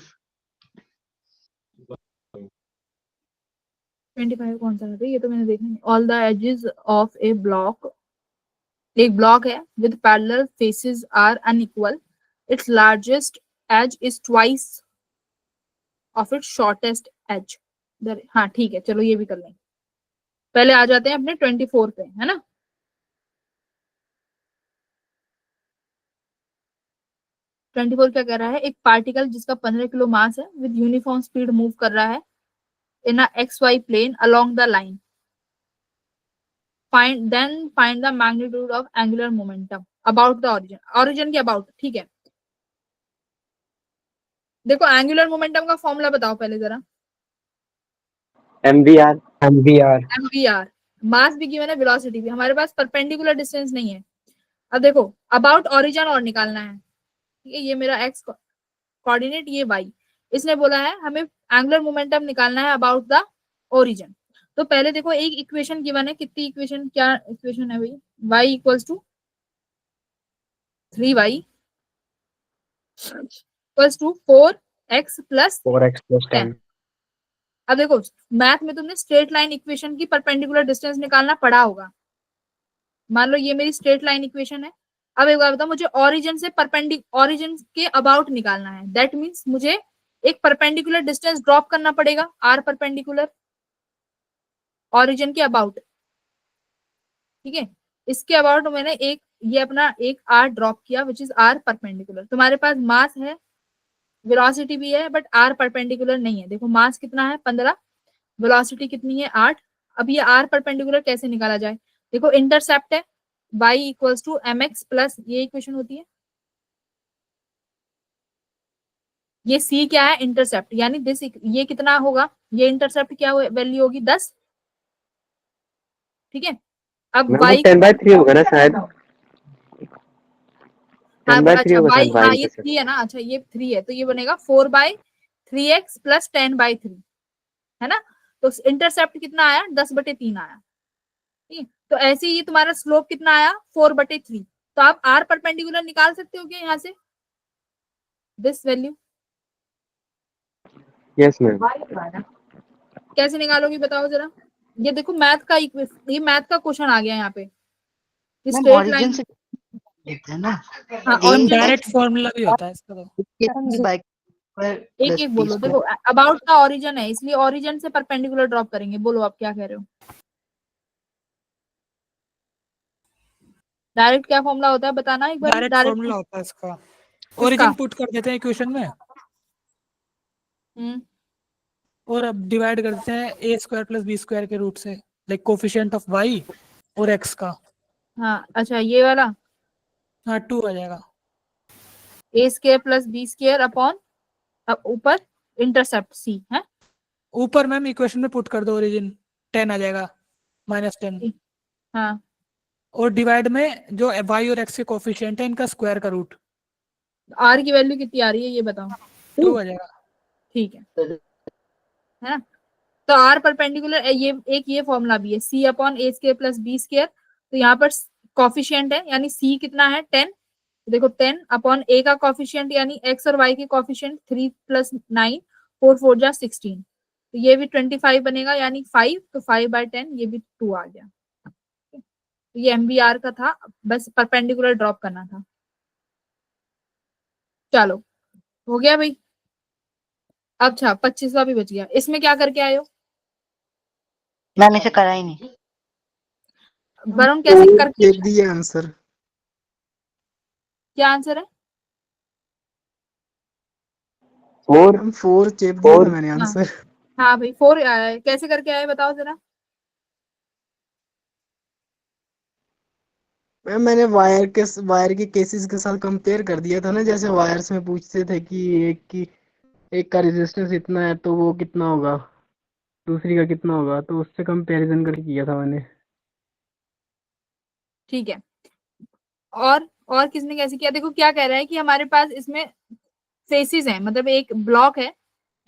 A: कौन सा है? ये तो मैंने देखा नहीं। All the edges of a block, एक ब्लॉक है with parallel faces are unequal, its largest edge is twice of its shortest edge. हाँ ठीक है, चलो ये भी कर लेंगे। पहले आ जाते हैं अपने 24 पे, है ना। ट्वेंटी फोर क्या कह रहा है, एक पार्टिकल जिसका 15 किलो मास है विद यूनिफॉर्म स्पीड मूव कर रहा है in a xy plane along the line. Find the magnitude of angular momentum about the origin. Origin के about, ठीक है। देखो एंगुलर मोमेंटम का फॉर्मूला बताओ पहले जरा। mvr, मास भी गिवन है, वेलोसिटी भी। हमारे पास परपेंडिकुलर डिस्टेंस नहीं है। अब देखो अबाउट ओरिजिन और निकालना है, ठीक है। ये मेरा एक्स कोऑर्डिनेट, ये वाई। इसने बोला है हमें एंगुलर मोमेंटम निकालना है अबाउट द ओरिजिन। तो पहले देखो एक इक्वेशन गिवन है, कितनी इक्वेशन, क्या इक्वेशन है भाई? y equals to 3y equals to 4x plus
B: 4x plus 10।
A: अब देखो मैथ में तुमने स्ट्रेट लाइन इक्वेशन की परपेंडिकुलर डिस्टेंस निकालना पड़ा होगा। मान लो ये मेरी स्ट्रेट लाइन इक्वेशन है। अब एक बार बताओ, मुझे ओरिजिन से ओरिजिन के अबाउट निकालना है। दैट मीन्स मुझे एक परपेंडिकुलर डिस्टेंस ड्रॉप करना पड़ेगा, आर परपेंडिकुलर ओरिजिन के अबाउट। ठीक है, इसके अबाउट मैंने एक ये अपना एक आर ड्रॉप किया विच इज आर परपेंडिकुलर। तुम्हारे पास मास है, वेलोसिटी भी है, बट आर परपेंडिकुलर नहीं है। देखो मास कितना है 15, वेलोसिटी कितनी है 8। अब ये आर परपेंडिकुलर कैसे निकाला जाए? देखो इंटरसेप्ट है y equals to M X plus ये इक्वेशन होती है, ये c क्या है इंटरसेप्ट, यानी दिस ये कितना होगा, ये इंटरसेप्ट क्या वैल्यू होगी 10। ठीक है, अब
B: मैम वो
A: y
B: 10/3 होगा ना शायद,
A: हाँ
B: 10/3
A: अच्छा
B: होगा
A: y,
B: शायद y
A: हाँ ये
B: इंटरसेप्ट।
A: 3 है ना, अच्छा ये 3 है तो ये बनेगा 4/3x प्लस 10/3 है ना। तो इंटरसेप्ट कितना आया 10/3 आया। ठीक है, तो ऐसे ही ये तुम्हारा स्लोप कितना आया 4/3। तो आप आर परपेंडिकुलर निकाल सकते हो क्या यहाँ से, दिस वैल्यू
B: यस मैम।
A: कैसे निकालोगी बताओ जरा। ये देखो मैथ का ये मैथ का क्वेश्चन आ गया यहाँ पे,
D: मैम
A: स्ट्रेट
D: ओरिजिन
A: लाइन।
D: से देखते हैं ना,
A: हाँ
D: ए
A: origin
G: डायरेक्ट फॉर्मूला भी होता है इसका तो।
D: बाई स्क्वायर
A: एक
D: प्लस
A: एक
D: बी
A: बोलो। देखो
D: स्क्वायर।
A: अबाउट का ओरिजिन है इसलिए ओरिजिन से परपेंडिकुलर ड्रॉप करेंगे। बोलो आप क्या कह रहे हो। डायरेक्ट क्या फॉर्मूला होता है बताना एक बार।
G: डायरेक्ट
A: डायरेक्ट
G: फॉर्मूला होता है इसका।
A: किसका?
G: ओरिजिन पुट कर देते हैं इक्वेशन में
A: हम्म,
G: और अब डिवाइड करते हैं a square plus b square के रूट से, लाइक कोफिशिएंट ऑफ वाई और एक्स का।
A: हाँ अच्छा ये वाला
G: हाँ 2 आ जाएगा।
A: A square plus b square upon ऊपर इंटरसेप्ट सी है।
G: ऊपर मैम इक्वेशन में पुट कर दो ओरिजिन, 10 आ जाएगा -10।
A: हाँ
G: और डिवाइड में जो वाई और एक्स के कोफिशिएंट है इनका स्क्वायर का रूट,
A: आर की वैल्यू कितनी आ रही है ये बताओ।
G: 2 आ जाएगा।
A: ठीक है ना। तो आर परपेंडिकुलर ये एक ये फॉर्मूला भी है सी अपॉन ए स्क्वायर प्लस बी स्क्वायर। तो यहाँ पर कॉफिशिएंट है यानी सी कितना है 10। देखो 10 अपॉन ए का कॉफिशिएंट यानी एक्स और वाई के कॉफिशिएंट 3 + 9 4 4 जा 16। तो ये भी 25 बनेगा यानी 5, तो 5/10 ये भी 2 आ गया। तो ये MBR का था, बस परपेंडिकुलर ड्रॉप करना था। चलो हो गया भाई। अच्छा 25वां भी बच गया। इसमें क्या करके आए हो
D: मैम इसे करा ही नहीं।
A: वरुण, कैसे करके
H: चेक दिए आंसर।
A: क्या आंसर है?
H: 4 चेक दिया था मैंने
A: हाँ
H: आंसर।
A: हाँ भाई 4 आया है। कैसे करके आए बताओ जरा।
H: मैम मैंने वायर के केसेस के साथ कंपेयर कर दिया था ना, जैसे वायर्स में पूछते थे कि एक का रेजिस्टेंस इतना है तो वो कितना होगा, दूसरी का कितना होगा, तो उससे कंपैरिजन करके किया था मैंने।
A: ठीक है, और किसने कैसे किया? देखो क्या कह रहा है कि हमारे पास इसमें फेसिस है, मतलब एक ब्लॉक है।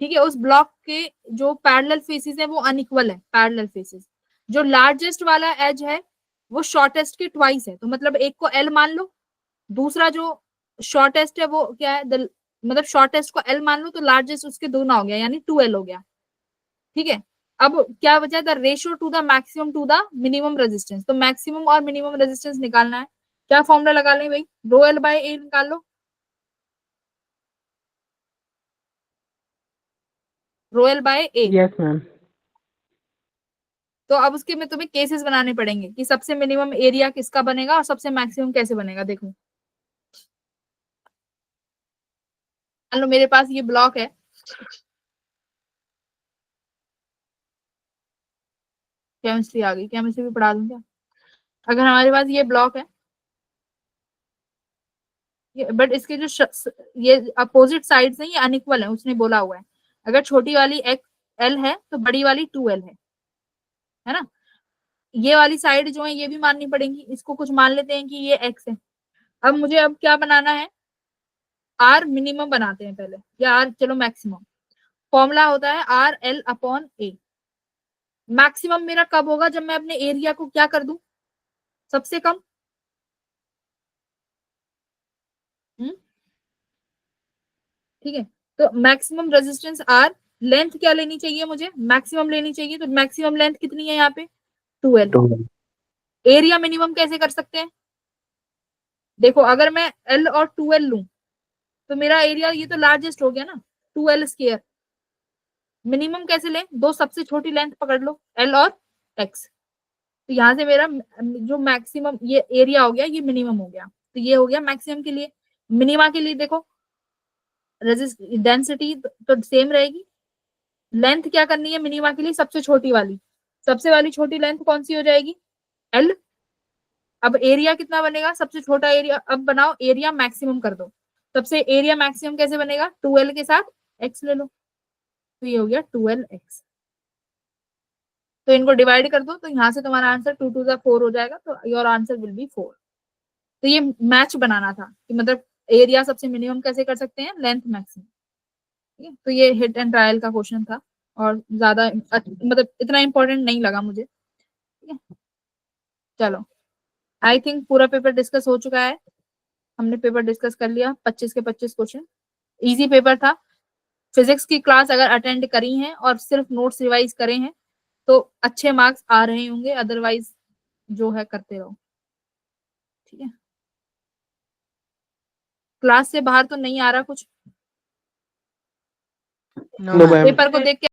A: ठीक है, उस ब्लॉक के जो पैरेलल फेसिस है वो अनइक्वल है। पैरेलल फेसिस जो लार्जेस्ट वाला एज है वो शॉर्टेस्ट के ट्वाइस है। तो मतलब एक को एल मान लो, दूसरा जो शॉर्टेस्ट है वो क्या है मतलब शॉर्टेस्ट को एल मान लो तो लार्जेस्ट उसके दोनों हो गया यानी 2L हो गया। ठीक है, अब क्या बचा? The ratio to the maximum to the minimum resistance. तो मैक्सिमम और मिनिमम रेजिस्टेंस निकालना है। क्या फॉर्मूला लगा लें भाई? ρL/A निकाल लो। ρL/A।
H: Yes ma'am.
A: तो अब उसके में तुम्हें केसेस बनाने पड़ेंगे कि सबसे मिनिमम एरिया किसका बनेगा और सबसे मैक्सिमम कैसे बनेगा। देखो मान लो मेरे पास ये ब्लॉक है, केमिस्ट्री आ गई, केमिस्ट्री भी पढ़ा दूं क्या? अगर हमारे पास ये ब्लॉक है, बट इसके जो ये अपोजिट साइड्स हैं ये अनइक्वल है, उसने बोला हुआ है। अगर छोटी वाली L है तो बड़ी वाली 2L है ना। ये वाली साइड जो है ये भी माननी पड़ेगी। इसको कुछ मान लेते हैं कि ये x है। अब मुझे अब क्या बनाना है? R मिनिमम बनाते हैं पहले, या R चलो मैक्सिमम। फॉर्मूला होता है RL/A। मैक्सिमम मेरा कब होगा? जब मैं अपने एरिया को क्या कर दूं? सबसे कम। ठीक है, तो मैक्सिमम रेजिस्टेंस R लेंथ क्या लेनी चाहिए मुझे, मैक्सिमम लेनी चाहिए, तो मैक्सिमम लेंथ कितनी है यहाँ पे 2L। एरिया मिनिमम कैसे कर सकते हैं, देखो अगर मैं L और 2L लूं तो मेरा एरिया ये तो लार्जेस्ट हो गया ना 2L स्क्वायर। मिनिमम कैसे लें, दो सबसे छोटी लेंथ पकड़ लो L और X, तो यहाँ से मेरा जो मैक्सिमम ये एरिया हो गया ये मिनिमम हो गया, तो ये हो गया मैक्सिमम के लिए। मिनिमा के लिए देखो डेंसिटी तो सेम रहेगी, लेंथ क्या करनी है मिनिमा के लिए, सबसे छोटी वाली, सबसे वाली छोटी लेंथ कौन सी हो जाएगी L। अब एरिया कितना बनेगा, सबसे छोटा एरिया, अब बनाओ एरिया मैक्सिमम कर दो, सबसे एरिया मैक्सिमम कैसे बनेगा 2L के साथ X ले लो, तो ये हो गया 2LX। तो इनको डिवाइड कर दो, तो यहाँ से तुम्हारा आंसर 2 2 4 हो जाएगा, तो योर आंसर विल बी 4। तो ये मैच बनाना था कि मतलब एरिया सबसे मिनिमम कैसे कर सकते हैं, लेंथ मैक्सिमम। ठीक है, तो ये हिट एंड ट्रायल का क्वेश्चन था और ज्यादा मतलब इतना इंपॉर्टेंट नहीं लगा मुझे। ठीक है, चलो आई थिंक पूरा पेपर डिस्कस हो चुका है, हमने पेपर डिस्कस कर लिया 25 के 25 क्वेश्चन, इजी पेपर था। फिजिक्स की क्लास अगर अटेंड करी हैं और सिर्फ नोट्स रिवाइज करे हैं तो अच्छे मार्क्स आ रहे होंगे, अदरवाइज जो है करते रहो। ठीक है, क्लास से बाहर तो नहीं आ रहा कुछ,
F: नो मैम।
A: पेपर को देख के